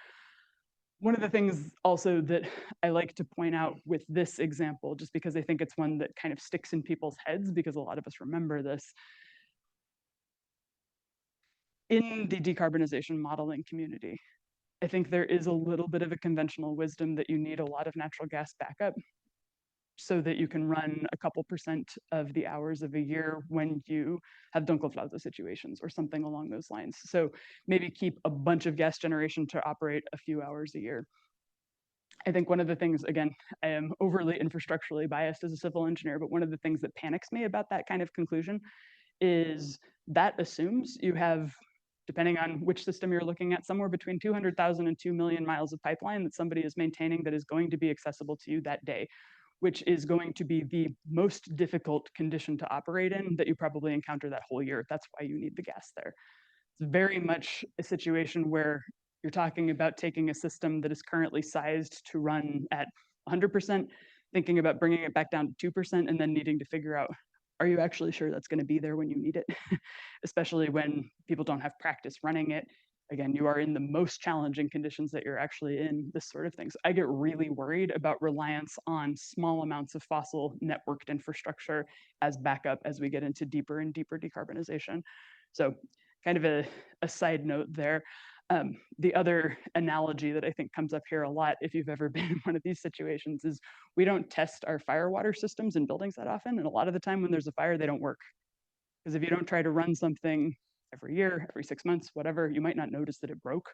One of the things also that I like to point out with this example, just because I think it's one that kind of sticks in people's heads because a lot of us remember this, in the decarbonization modeling community, I think there is a little bit of a conventional wisdom that you need a lot of natural gas backup so that you can run a couple percent of the hours of a year when you have Dunkelflaute situations or something along those lines. So maybe keep a bunch of gas generation to operate a few hours a year. I think one of the things, again, I am overly infrastructurally biased as a civil engineer, but one of the things that panics me about that kind of conclusion is that assumes you have, depending on which system you're looking at, somewhere between 200,000 and 2 million miles of pipeline that somebody is maintaining that is going to be accessible to you that day, which is going to be the most difficult condition to operate in that you probably encounter that whole year. That's why you need the gas there. It's very much a situation where you're talking about taking a system that is currently sized to run at 100%, thinking about bringing it back down to 2%, and then needing to figure out, are you actually sure that's going to be there when you need it? Especially when people don't have practice running it. Again, you are in the most challenging conditions that you're actually in, this sort of things. I get really worried about reliance on small amounts of fossil networked infrastructure as backup as we get into deeper and deeper decarbonization. So kind of a side note there. The other analogy that I think comes up here a lot, if you've ever been in one of these situations, is we don't test our fire water systems in buildings that often. And a lot of the time when there's a fire, they don't work. Because if you don't try to run something every year, every 6 months, whatever, you might not notice that it broke.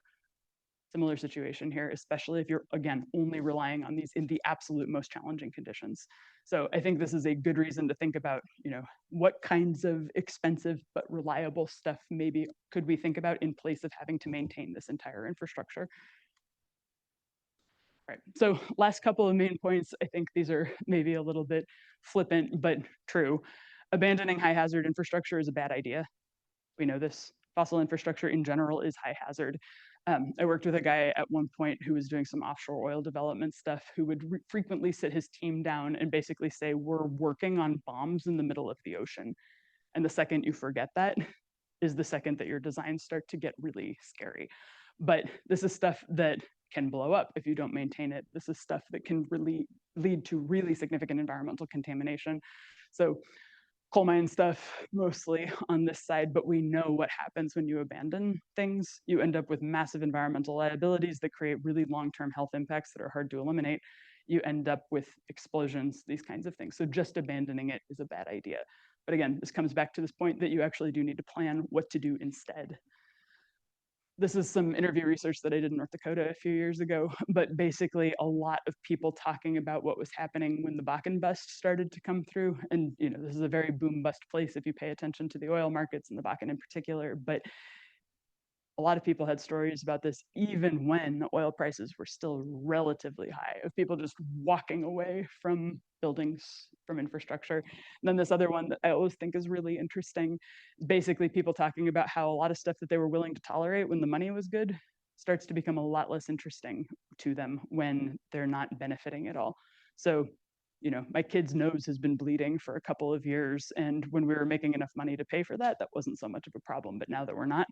Similar situation here, especially if you're, again, only relying on these in the absolute most challenging conditions. So I think this is a good reason to think about, what kinds of expensive but reliable stuff maybe could we think about in place of having to maintain this entire infrastructure. Right. So last couple of main points, I think these are maybe a little bit flippant, but true. Abandoning high hazard infrastructure is a bad idea. We know this. Fossil infrastructure in general is high hazard. I worked with a guy at one point who was doing some offshore oil development stuff who would frequently sit his team down and basically say, we're working on bombs in the middle of the ocean. And the second you forget that is the second that your designs start to get really scary. But this is stuff that can blow up if you don't maintain it. This is stuff that can really lead to really significant environmental contamination. So coal mine stuff mostly on this side, but we know what happens when you abandon things. You end up with massive environmental liabilities that create really long-term health impacts that are hard to eliminate. You end up with explosions, these kinds of things. So just abandoning it is a bad idea. But again, this comes back to this point that you actually do need to plan what to do instead. This is some interview research that I did in North Dakota a few years ago, but basically a lot of people talking about what was happening when the Bakken bust started to come through. And this is a very boom bust place if you pay attention to the oil markets and the Bakken in particular. But a lot of people had stories about this even when the oil prices were still relatively high, of people just walking away from buildings, from infrastructure. And then this other one that I always think is really interesting, basically people talking about how a lot of stuff that they were willing to tolerate when the money was good starts to become a lot less interesting to them when they're not benefiting at all. So my kid's nose has been bleeding for a couple of years, and when we were making enough money to pay for that, that wasn't so much of a problem. But now that we're not,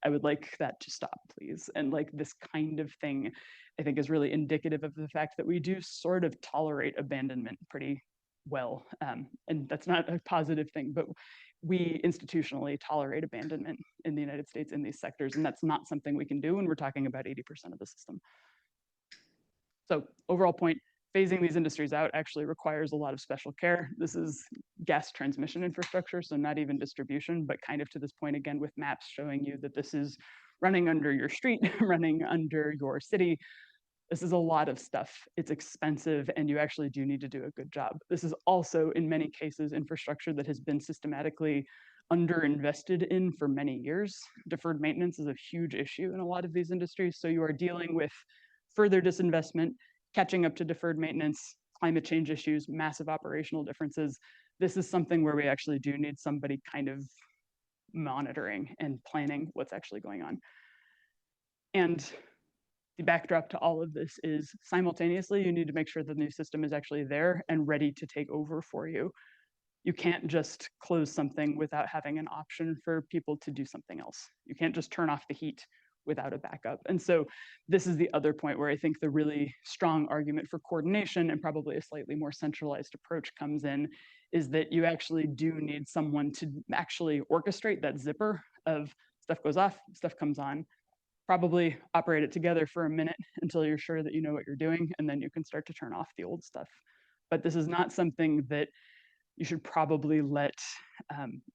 I would like that to stop, please. And like this kind of thing, I think is really indicative of the fact that we do sort of tolerate abandonment pretty well. And that's not a positive thing, but we institutionally tolerate abandonment in the United States in these sectors. And that's not something we can do when we're talking about 80% of the system. So overall point, phasing these industries out actually requires a lot of special care. This is gas transmission infrastructure, so not even distribution, but kind of to this point again with maps showing you that this is running under your street, running under your city. This is a lot of stuff. It's expensive, and you actually do need to do a good job. This is also, in many cases, infrastructure that has been systematically underinvested in for many years. Deferred maintenance is a huge issue in a lot of these industries. So you are dealing with further disinvestment, catching up to deferred maintenance, climate change issues, massive operational differences. This is something where we actually do need somebody kind of monitoring and planning what's actually going on. And the backdrop to all of this is simultaneously, you need to make sure the new system is actually there and ready to take over for you. You can't just close something without having an option for people to do something else. You can't just turn off the heat without a backup. And so this is the other point where I think the really strong argument for coordination and probably a slightly more centralized approach comes in, is that you actually do need someone to actually orchestrate that zipper of stuff goes off, stuff comes on, probably operate it together for a minute until you're sure that you know what you're doing, and then you can start to turn off the old stuff. But this is not something that you should probably let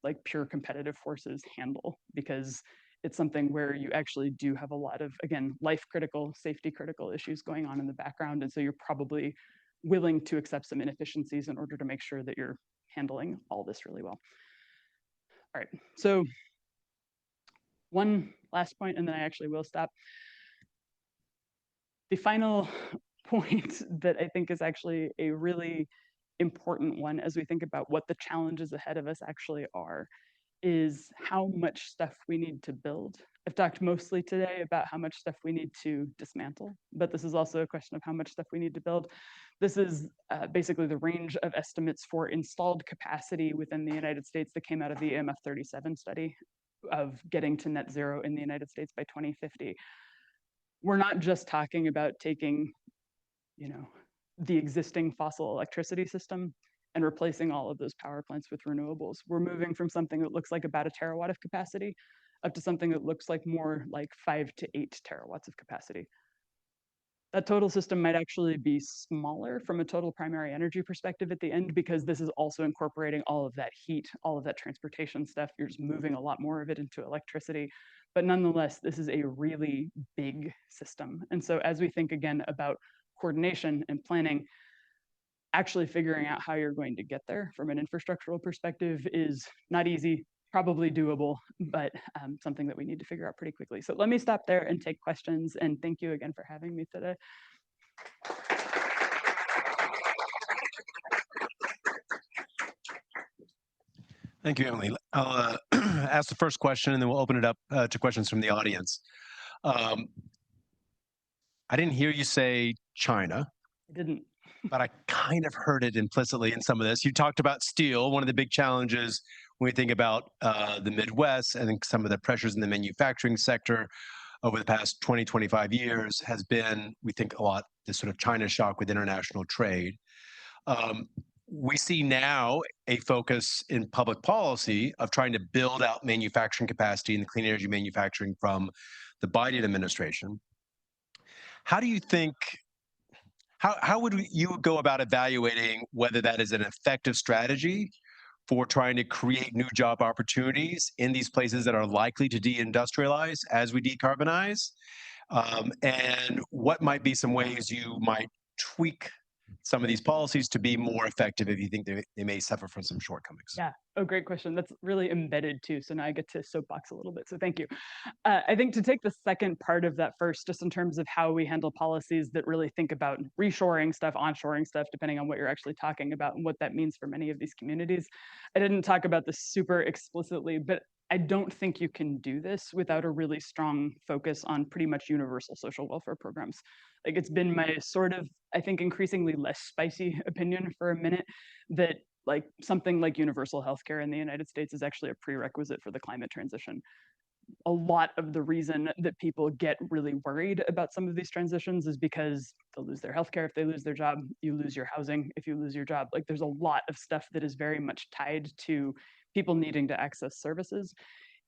like pure competitive forces handle, because it's something where you actually do have a lot of, again, life critical, safety critical issues going on in the background. And so you're probably willing to accept some inefficiencies in order to make sure that you're handling all this really well. All right, so one last point, and then I actually will stop. The final point that I think is actually a really important one as we think about what the challenges ahead of us actually are, is how much stuff we need to build. I've talked mostly today about how much stuff we need to dismantle, but this is also a question of how much stuff we need to build. This is basically the range of estimates for installed capacity within the United States that came out of the EMF 37 study of getting to net zero in the United States by 2050. We're not just talking about taking, the existing fossil electricity system and replacing all of those power plants with renewables. We're moving from something that looks like about a terawatt of capacity up to something that looks like more like 5 to 8 terawatts of capacity. That total system might actually be smaller from a total primary energy perspective at the end, because this is also incorporating all of that heat, all of that transportation stuff. You're just moving a lot more of it into electricity. But nonetheless, this is a really big system. And so as we think again about coordination and planning, actually figuring out how you're going to get there from an infrastructural perspective is not easy, probably doable, but something that we need to figure out pretty quickly. So let me stop there and take questions. And thank you again for having me today. Thank you, Emily. I'll ask the first question, and then we'll open it up to questions from the audience. I didn't hear you say China. I didn't. But I kind of heard it implicitly in some of this. You talked about steel. One of the big challenges when we think about the Midwest and some of the pressures in the manufacturing sector over the past 20, 25 years has been, we think a lot, this sort of China shock with international trade. We see now a focus in public policy of trying to build out manufacturing capacity in the clean energy manufacturing from the Biden administration. How do you think, how would you go about evaluating whether that is an effective strategy for trying to create new job opportunities in these places that are likely to deindustrialize as we decarbonize? And what might be some ways you might tweak some of these policies to be more effective if you think they may suffer from some shortcomings? Yeah. Oh, great question. That's really embedded too. So now I get to soapbox a little bit. So thank you. I think to take the second part of that first, just in terms of how we handle policies that really think about reshoring stuff, onshoring stuff, depending on what you're actually talking about and what that means for many of these communities. I didn't talk about this super explicitly, but I don't think you can do this without a really strong focus on pretty much universal social welfare programs. Like, it's been my sort of, I think, increasingly less spicy opinion for a minute that like something like universal healthcare in the United States is actually a prerequisite for the climate transition. A lot of the reason that people get really worried about some of these transitions is because they'll lose their healthcare if they lose their job, you lose your housing if you lose your job. Like, there's a lot of stuff that is very much tied to people needing to access services.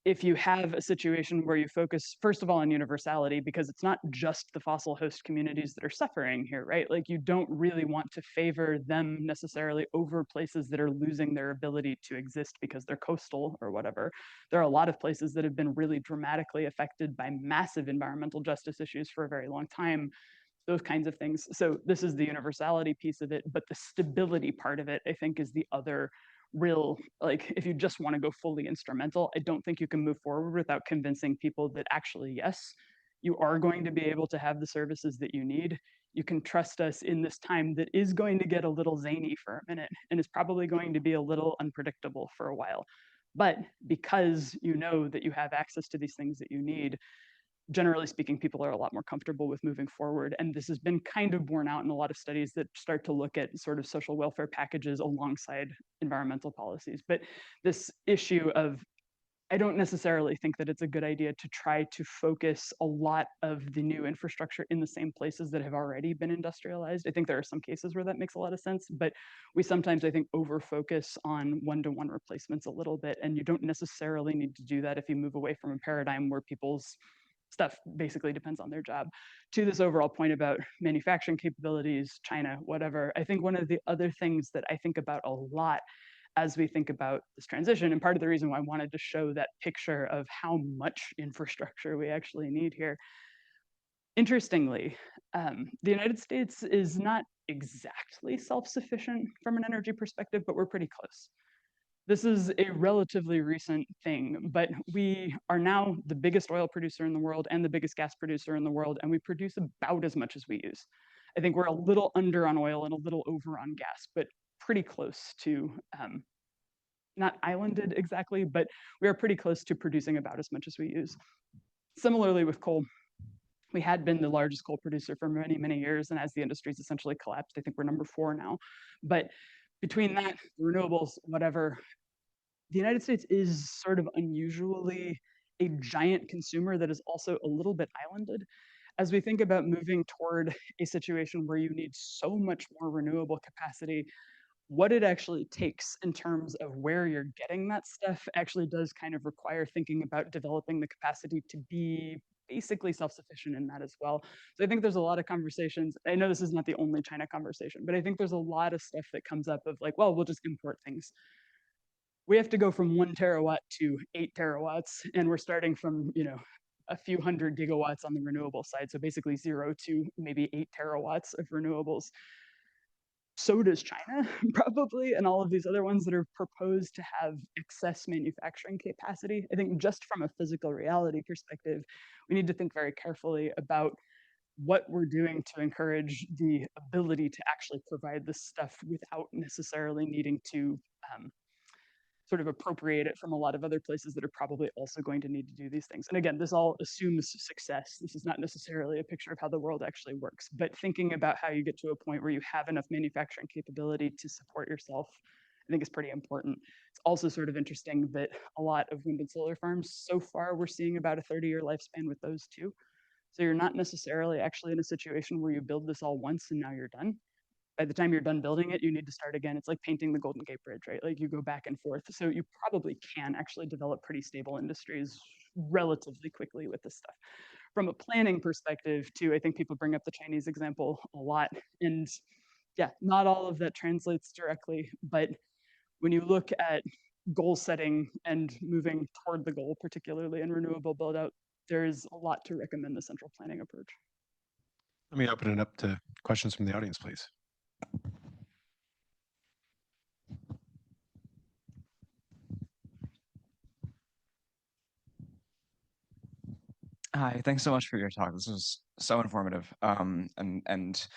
If you have a situation where you focus, first of all, on universality, because it's not just the fossil host communities that are suffering here, right? Like, you don't really want to favor them necessarily over places that are losing their ability to exist because they're coastal or whatever. There are a lot of places that have been really dramatically affected by massive environmental justice issues for a very long time, those kinds of things. So this is the universality piece of it, but the stability part of it, I think, is the other real, like, if you just want to go fully instrumental, I don't think you can move forward without convincing people that actually, yes, you are going to be able to have the services that you need. You can trust us in this time that is going to get a little zany for a minute and is probably going to be a little unpredictable for a while. But because you know that you have access to these things that you need, generally speaking, people are a lot more comfortable with moving forward. And this has been kind of borne out in a lot of studies that start to look at sort of social welfare packages alongside environmental policies. But this issue of, I don't necessarily think that it's a good idea to try to focus a lot of the new infrastructure in the same places that have already been industrialized. I think there are some cases where that makes a lot of sense, but we sometimes, I think, over focus on one-to-one replacements a little bit. And you don't necessarily need to do that if you move away from a paradigm where people's stuff basically depends on their job. To this overall point about manufacturing capabilities, China, whatever, I think one of the other things that I think about a lot as we think about this transition, and part of the reason why I wanted to show that picture of how much infrastructure we actually need here. Interestingly, the United States is not exactly self-sufficient from an energy perspective, but we're pretty close. This is a relatively recent thing, but we are now the biggest oil producer in the world and the biggest gas producer in the world, and we produce about as much as we use. I think we're a little under on oil and a little over on gas, but pretty close to, not islanded exactly, but we are pretty close to producing about as much as we use. Similarly with coal, we had been the largest coal producer for many, many years, and as the industry's essentially collapsed, I think we're number 4 now. But between that, renewables, whatever, the United States is sort of unusually a giant consumer that is also a little bit islanded. As we think about moving toward a situation where you need so much more renewable capacity, what it actually takes in terms of where you're getting that stuff actually does kind of require thinking about developing the capacity to be basically self-sufficient in that as well. So I think there's a lot of conversations. I know this is not the only China conversation, but I think there's a lot of stuff that comes up of like, well, we'll just import things. We have to go from 1 terawatt to 8 terawatts, and we're starting from, a few hundred gigawatts on the renewable side. So basically 0 to maybe 8 terawatts of renewables. So does China, probably, and all of these other ones that are proposed to have excess manufacturing capacity. I think just from a physical reality perspective, we need to think very carefully about what we're doing to encourage the ability to actually provide this stuff without necessarily needing to sort of appropriate it from a lot of other places that are probably also going to need to do these things. And again, this all assumes success. This is not necessarily a picture of how the world actually works, but thinking about how you get to a point where you have enough manufacturing capability to support yourself, I think is pretty important. It's also sort of interesting that a lot of wind and solar farms, so far, we're seeing about a 30-year lifespan with those too. So you're not necessarily actually in a situation where you build this all once and now you're done. By the time you're done building it, you need to start again. It's like painting the Golden Gate Bridge, right? Like you go back and forth. So you probably can actually develop pretty stable industries relatively quickly with this stuff. From a planning perspective, too, I think people bring up the Chinese example a lot. And yeah, not all of that translates directly, but when you look at goal setting and moving toward the goal, particularly in renewable build out, there's a lot to recommend the central planning approach. Let me open it up to questions from the audience, please. Hi, thanks so much for your talk. This was so informative, and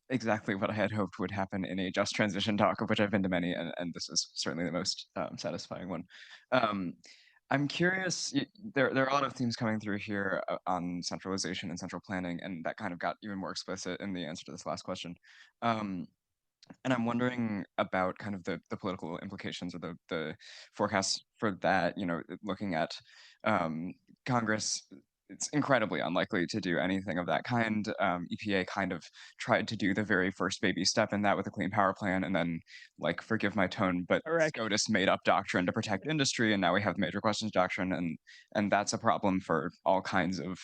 exactly what I had hoped would happen in a just transition talk, of which I've been to many, and this is certainly the most satisfying one. I'm curious, there are a lot of themes coming through here on centralization and central planning, and that kind of got even more explicit in the answer to this last question. And I'm wondering about kind of the political implications or the forecasts for that, looking at Congress. It's incredibly unlikely to do anything of that kind. EPA kind of tried to do the very first baby step in that with a Clean Power Plan, and then, like, forgive my tone, but Correct. SCOTUS made up doctrine to protect industry, and now we have the major questions doctrine, and that's a problem for all kinds of,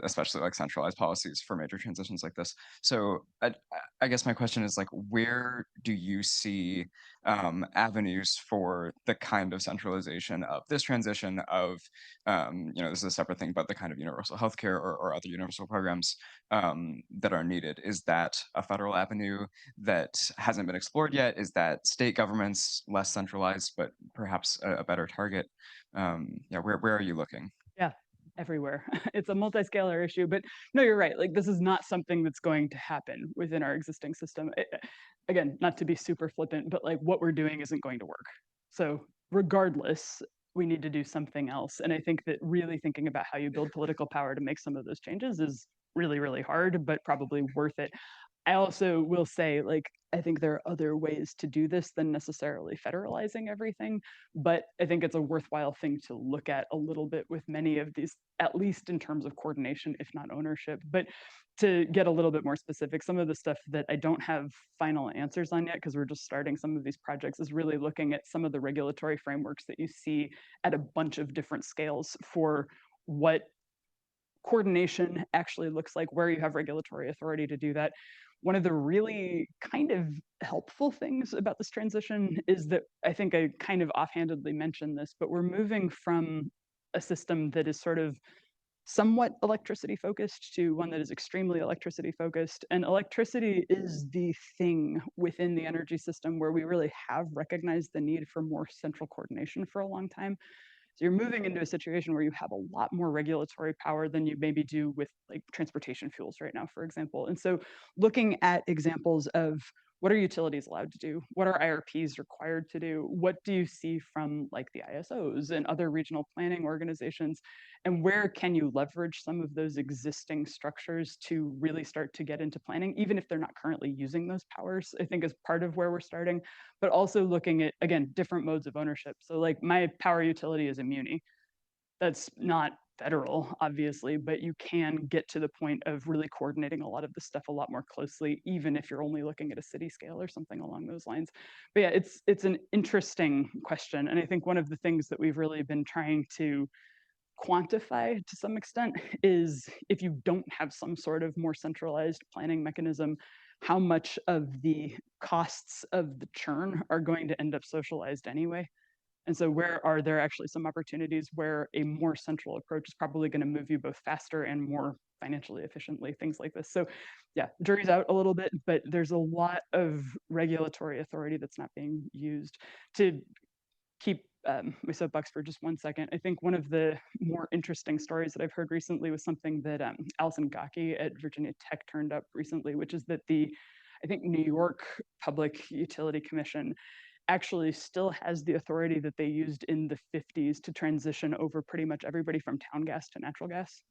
especially like centralized policies for major transitions like this. So I guess my question is, like, where do you see avenues for the kind of centralization of this transition of, this is a separate thing, but the kind of universal healthcare or other universal programs that are needed. Is that a federal avenue that hasn't been explored yet? Is that state governments less centralized, but perhaps a better target? Yeah, where are you looking? Yeah, everywhere. It's a multi-scalar issue, but no, you're right. Like this is not something that's going to happen within our existing system. Again, not to be super flippant, but like what we're doing isn't going to work. So regardless, we need to do something else. And I think that really thinking about how you build political power to make some of those changes is really, really hard, but probably worth it. I also will say, like, I think there are other ways to do this than necessarily federalizing everything, but I think it's a worthwhile thing to look at a little bit with many of these, at least in terms of coordination, if not ownership. But to get a little bit more specific, some of the stuff that I don't have final answers on yet, because we're just starting some of these projects, is really looking at some of the regulatory frameworks that you see at a bunch of different scales for what coordination actually looks like, where you have regulatory authority to do that. One of the really kind of helpful things about this transition is that I think I kind of offhandedly mentioned this, but we're moving from a system that is sort of somewhat electricity focused to one that is extremely electricity focused. And electricity is the thing within the energy system where we really have recognized the need for more central coordination for a long time. So you're moving into a situation where you have a lot more regulatory power than you maybe do with like transportation fuels right now, for example. And so looking at examples of what are utilities allowed to do? What are IRPs required to do? What do you see from like the ISOs and other regional planning organizations? And where can you leverage some of those existing structures to really start to get into planning, even if they're not currently using those powers, I think is part of where we're starting, but also looking at, again, different modes of ownership. So like my power utility is a muni. That's not federal, obviously, but you can get to the point of really coordinating a lot of this stuff a lot more closely, even if you're only looking at a city scale or something along those lines. But yeah, it's an interesting question. And I think one of the things that we've really been trying to quantify to some extent is if you don't have some sort of more centralized planning mechanism, how much of the costs of the churn are going to end up socialized anyway. And so where are there actually some opportunities where a more central approach is probably going to move you both faster and more financially efficiently, things like this. So yeah, jury's out a little bit, but there's a lot of regulatory authority that's not being used. To keep my soapbox for just 1 second, I think one of the more interesting stories that I've heard recently was something that Alison Gocke at Virginia Tech turned up recently, which is that I think New York Public Utility Commission actually still has the authority that they used in the 50s to transition over pretty much everybody from town gas to natural gas,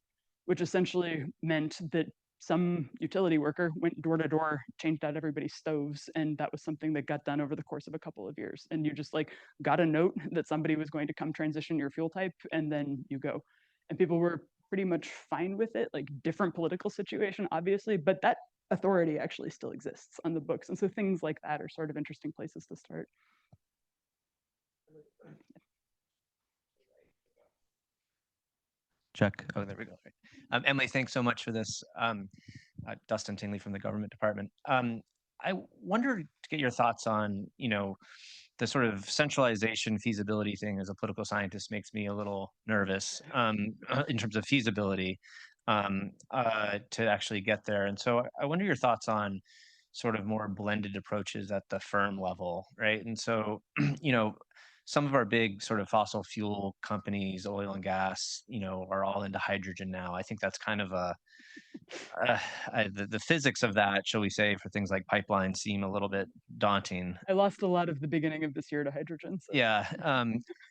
which essentially meant that some utility worker went door to door, changed out everybody's stoves, and that was something that got done over the course of a couple of years. And you just like got a note that somebody was going to come transition your fuel type, and then you go. And people were pretty much fine with it, like different political situation, obviously, but that authority actually still exists on the books. And so things like that are sort of interesting places to start. Check. Oh, there we go. Emily, thanks so much for this. Dustin Tingley from the government department. I wonder to get your thoughts on, the sort of centralization feasibility thing as a political scientist makes me a little nervous in terms of feasibility to actually get there. And so I wonder your thoughts on sort of more blended approaches at the firm level, right? And so, some of our big sort of fossil fuel companies, oil and gas, are all into hydrogen now. I think that's kind of the physics of that, shall we say, for things like pipelines seem a little bit daunting. I lost a lot of the beginning of this year to hydrogen. So. Yeah,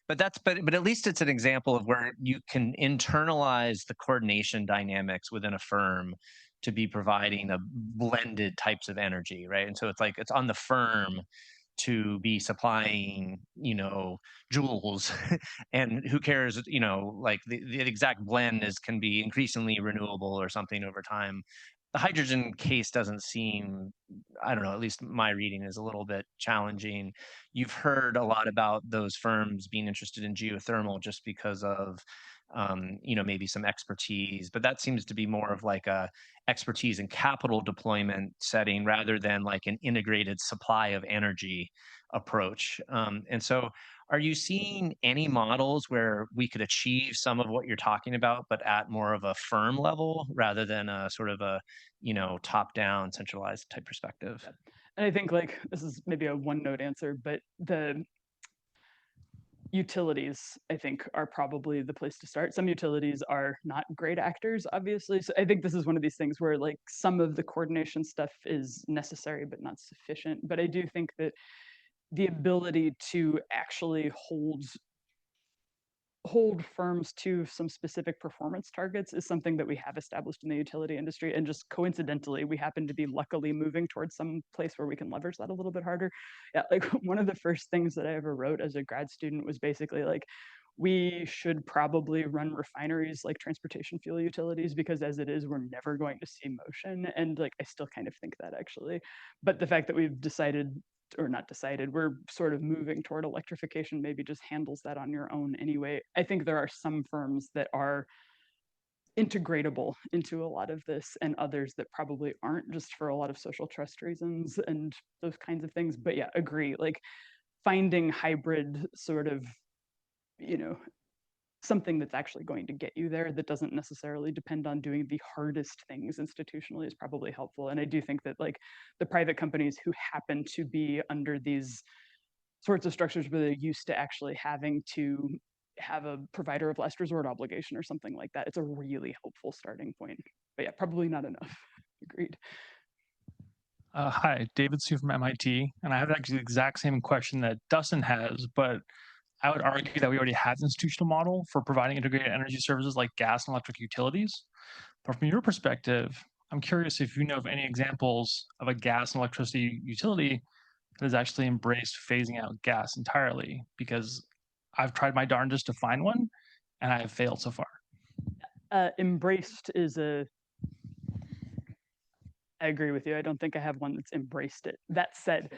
but at least it's an example of where you can internalize the coordination dynamics within a firm to be providing a blended types of energy, right? And so it's on the firm to be supplying, joules, and who cares, like the exact blend can be increasingly renewable or something over time. The hydrogen case doesn't seem, I don't know, at least my reading is a little bit challenging. You've heard a lot about those firms being interested in geothermal just because of maybe some expertise, but that seems to be more of like a expertise in capital deployment setting rather than like an integrated supply of energy approach. And so are you seeing any models where we could achieve some of what you're talking about, but at more of a firm level rather than a sort of a, top-down centralized type perspective? Yeah. And I think like this is maybe a one-note answer, but the utilities, I think, are probably the place to start. Some utilities are not great actors, obviously. So I think this is one of these things where like some of the coordination stuff is necessary, but not sufficient. But I do think that the ability to actually hold firms to some specific performance targets is something that we have established in the utility industry. And just coincidentally, we happen to be luckily moving towards some place where we can leverage that a little bit harder. Yeah, like one of the first things that I ever wrote as a grad student was basically like, we should probably run refineries like transportation fuel utilities, because as it is, we're never going to see motion. And like, I still kind of think that actually. But the fact that we've decided, or not decided, we're sort of moving toward electrification, maybe just handles that on your own anyway. I think there are some firms that are integratable into a lot of this and others that probably aren't, just for a lot of social trust reasons and those kinds of things. But yeah, agree, like finding hybrid sort of, something that's actually going to get you there that doesn't necessarily depend on doing the hardest things institutionally is probably helpful. And I do think that like the private companies who happen to be under these sorts of structures where they're used to actually having to have a provider of last resort obligation or something like that, it's a really helpful starting point. But yeah, probably not enough. Agreed. Hi, David Su from MIT, and I have actually the exact same question that Dustin has, but I would argue that we already have an institutional model for providing integrated energy services like gas and electric utilities. But from your perspective, I'm curious if you know of any examples of a gas and electricity utility that has actually embraced phasing out gas entirely, because I've tried my darndest to find one, and I have failed so far. Embraced is I agree with you. I don't think I have one that's embraced it. That said,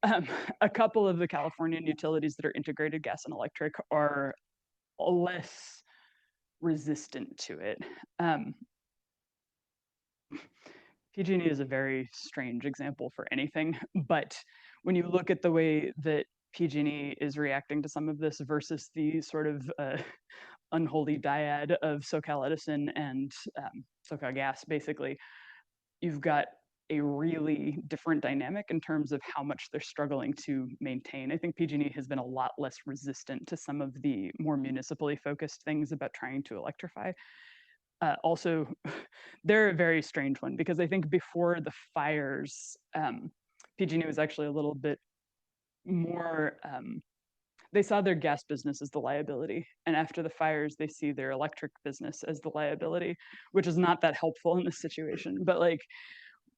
a couple of the Californian utilities that are integrated gas and electric are less resistant to it. PG&E is a very strange example for anything, but when you look at the way that PG&E is reacting to some of this versus the sort of unholy dyad of SoCal Edison and SoCal Gas, basically, you've got a really different dynamic in terms of how much they're struggling to maintain. I think PG&E has been a lot less resistant to some of the more municipally focused things about trying to electrify. Also, they're a very strange one, because I think before the fires, PG&E was actually a little bit more, they saw their gas business as the liability. And after the fires, they see their electric business as the liability, which is not that helpful in this situation. But like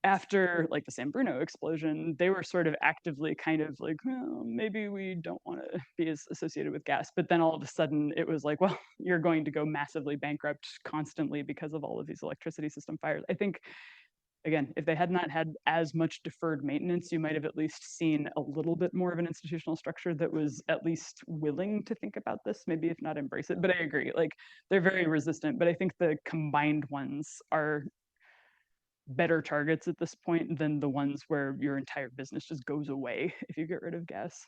after like the San Bruno explosion, they were sort of actively kind of like, well, maybe we don't want to be as associated with gas. But then all of a sudden it was like, well, you're going to go massively bankrupt constantly because of all of these electricity system fires. I think, again, if they had not had as much deferred maintenance, you might have at least seen a little bit more of an institutional structure that was at least willing to think about this, maybe if not embrace it. But I agree, like they're very resistant, but I think the combined ones are better targets at this point than the ones where your entire business just goes away if you get rid of gas.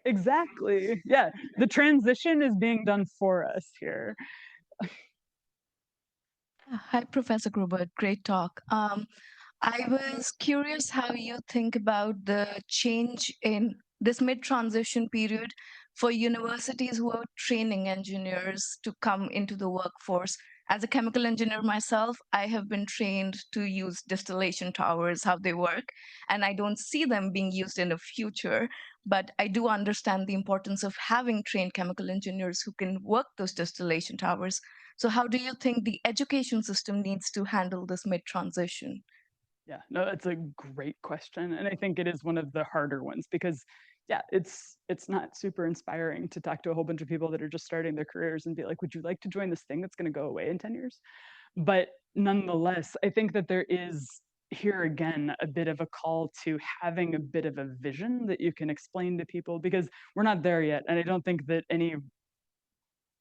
Exactly. Yeah, the transition is being done for us here. Hi, Professor Grubert. Great talk. I was curious how you think about the change in this mid-transition period for universities who are training engineers to come into the workforce. As a chemical engineer myself, I have been trained to use distillation towers, how they work, and I don't see them being used in the future. But I do understand the importance of having trained chemical engineers who can work those distillation towers. So how do you think the education system needs to handle this mid-transition? Yeah, no, that's a great question. And I think it is one of the harder ones because yeah, it's not super inspiring to talk to a whole bunch of people that are just starting their careers and be like, would you like to join this thing that's going to go away in 10 years? But nonetheless, I think that there is here again, a bit of a call to having a bit of a vision that you can explain to people, because we're not there yet. And I don't think that any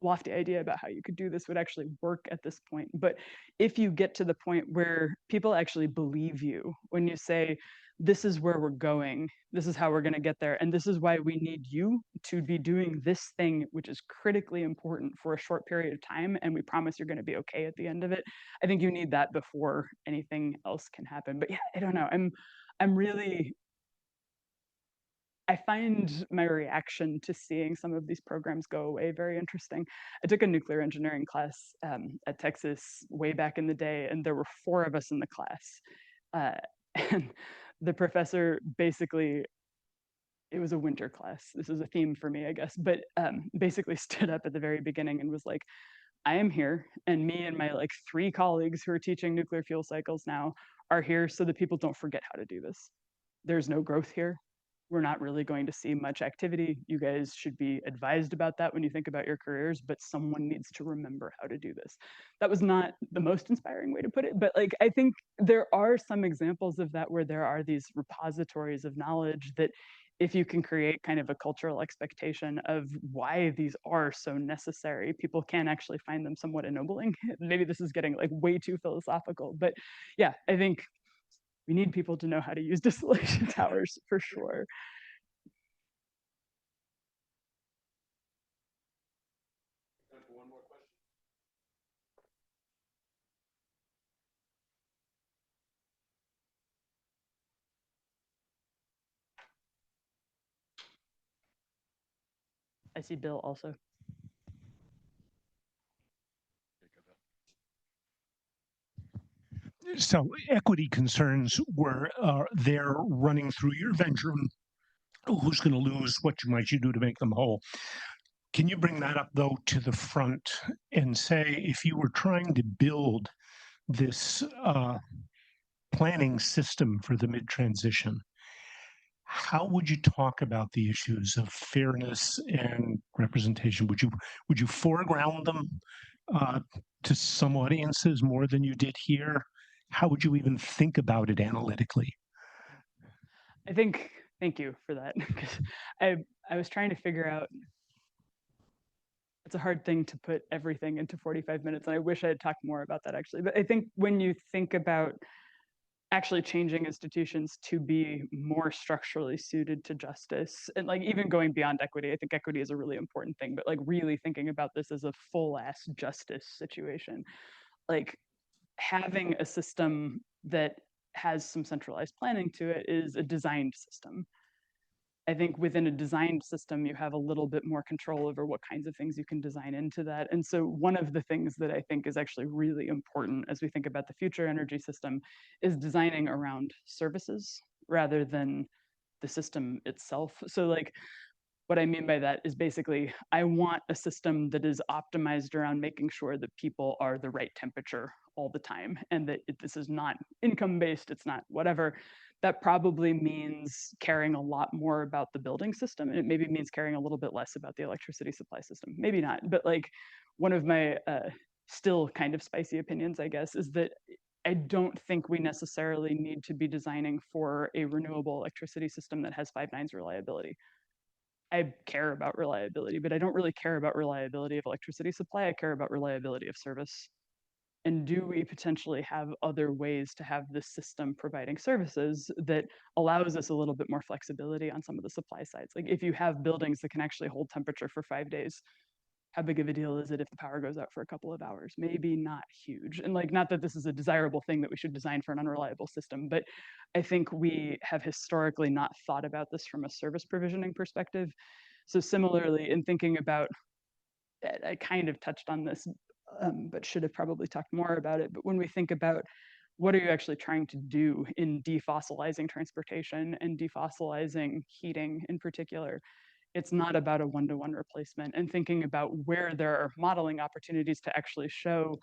lofty idea about how you could do this would actually work at this point. But if you get to the point where people actually believe you when you say, this is where we're going, this is how we're going to get there, and this is why we need you to be doing this thing, which is critically important for a short period of time, and we promise you're going to be okay at the end of it. I think you need that before anything else can happen. But yeah, I don't know. I'm really, I find my reaction to seeing some of these programs go away very interesting. I took a nuclear engineering class at Texas way back in the day, and there were 4 of us in the class. And the professor basically, it was a winter class. This is a theme for me, I guess, but basically stood up at the very beginning and was like, I am here, and me and my like 3 colleagues who are teaching nuclear fuel cycles now are here so that people don't forget how to do this. There's no growth here. We're not really going to see much activity. You guys should be advised about that when you think about your careers, but someone needs to remember how to do this. That was not the most inspiring way to put it, but like, I think there are some examples of that where there are these repositories of knowledge that if you can create kind of a cultural expectation of why these are so necessary, people can actually find them somewhat ennobling. Maybe this is getting like way too philosophical, but yeah, I think we need people to know how to use distillation towers for sure. I see Bill also. So equity concerns were there running through your venture. Who's going to lose? What might you do to make them whole? Can you bring that up, though, to the front and say, if you were trying to build this planning system for the mid-transition, how would you talk about the issues of fairness and representation? Would you foreground them to some audiences more than you did here? How would you even think about it analytically? I think, thank you for that, because I was trying to figure out, it's a hard thing to put everything into 45 minutes, and I wish I had talked more about that actually. But I think when you think about actually changing institutions to be more structurally suited to justice, and like even going beyond equity, I think equity is a really important thing, but like really thinking about this as a full ass justice situation, like having a system that has some centralized planning to it is a designed system. I think within a designed system, you have a little bit more control over what kinds of things you can design into that. And so one of the things that I think is actually really important as we think about the future energy system is designing around services rather than the system itself. So like, what I mean by that is basically, I want a system that is optimized around making sure that people are the right temperature all the time, and that this is not income-based, it's not whatever. That probably means caring a lot more about the building system, and it maybe means caring a little bit less about the electricity supply system. Maybe not, but like one of my still kind of spicy opinions, I guess, is that I don't think we necessarily need to be designing for a renewable electricity system that has 5 nines reliability. I care about reliability, but I don't really care about reliability of electricity supply. I care about reliability of service. And do we potentially have other ways to have this system providing services that allows us a little bit more flexibility on some of the supply sides? Like if you have buildings that can actually hold temperature for 5 days, how big of a deal is it if the power goes out for a couple of hours? Maybe not huge. And like, not that this is a desirable thing that we should design for an unreliable system, but I think we have historically not thought about this from a service provisioning perspective. So similarly, in thinking about, I kind of touched on this, but should have probably talked more about it. But when we think about what are you actually trying to do in defossilizing transportation and defossilizing heating in particular, it's not about a one-to-one replacement, and thinking about where there are modeling opportunities to actually show,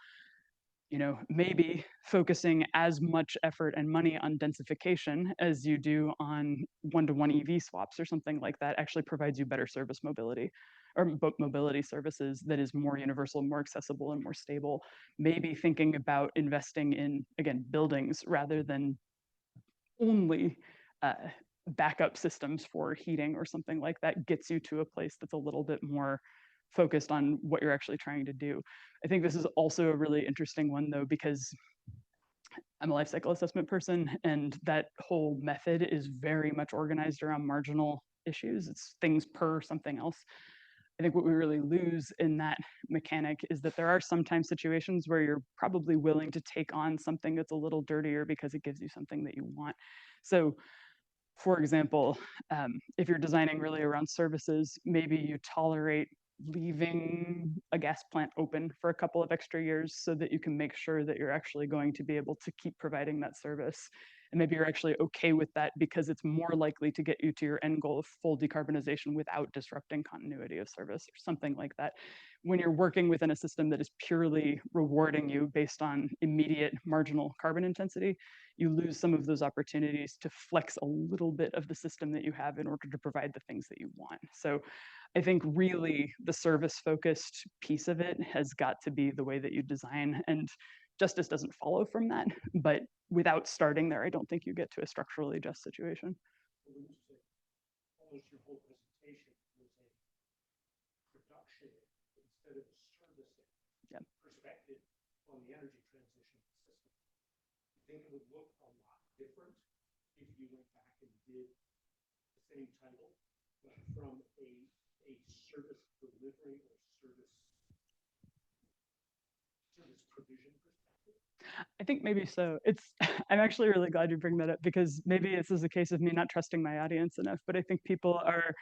maybe focusing as much effort and money on densification as you do on one-to-one EV swaps or something like that actually provides you better service mobility, or mobility services that is more universal, more accessible, and more stable. Maybe thinking about investing in, again, buildings rather than only backup systems for heating or something like that gets you to a place that's a little bit more focused on what you're actually trying to do. I think this is also a really interesting one, though, because I'm a life cycle assessment person, and that whole method is very much organized around marginal issues. It's things per something else. I think what we really lose in that mechanic is that there are sometimes situations where you're probably willing to take on something that's a little dirtier because it gives you something that you want. So, for example, if you're designing really around services, maybe you tolerate leaving a gas plant open for a couple of extra years so that you can make sure that you're actually going to be able to keep providing that service. And maybe you're actually okay with that because it's more likely to get you to your end goal of full decarbonization without disrupting continuity of service or something like that. When you're working within a system that is purely rewarding you based on immediate marginal carbon intensity, you lose some of those opportunities to flex a little bit of the system that you have in order to provide the things that you want. So I think really the service focused piece of it has got to be the way that you design, and justice doesn't follow from that. But without starting there, I don't think you get to a structurally just situation. Almost your whole presentation was a production instead of a servicing perspective on the energy transition system. You think it would look a lot different if you went back and did the same title, but from a service delivery or service provision perspective? I think maybe so. I'm actually really glad you bring that up, because maybe this is a case of me not trusting my audience enough, but I think people are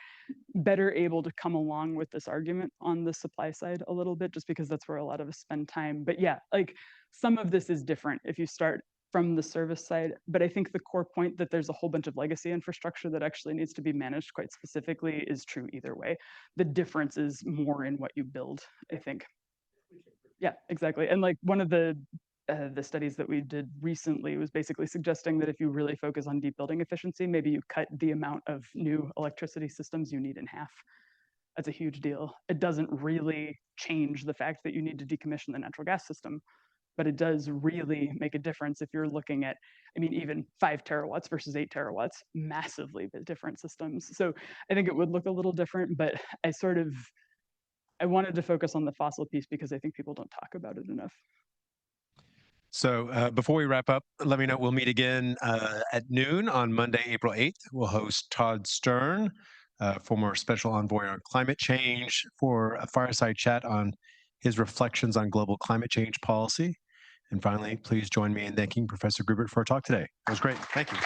better able to come along with this argument on the supply side a little bit, just because that's where a lot of us spend time. But yeah, like some of this is different if you start from the service side, but I think the core point that there's a whole bunch of legacy infrastructure that actually needs to be managed quite specifically is true either way. The difference is more in what you build, I think. Yeah, exactly. And like one of the studies that we did recently was basically suggesting that if you really focus on deep building efficiency, maybe you cut the amount of new electricity systems you need in half. That's a huge deal. It doesn't really change the fact that you need to decommission the natural gas system, but it does really make a difference if you're looking at, I mean, even 5 terawatts versus 8 terawatts, massively different systems. So I think it would look a little different, but I wanted to focus on the fossil piece because I think people don't talk about it enough. So before we wrap up, let me know we'll meet again at noon on Monday, April 8th. We'll host Todd Stern, former special envoy on climate change, for a fireside chat on his reflections on global climate change policy. And finally, please join me in thanking Professor Grubert for our talk today. It was great. Thank you.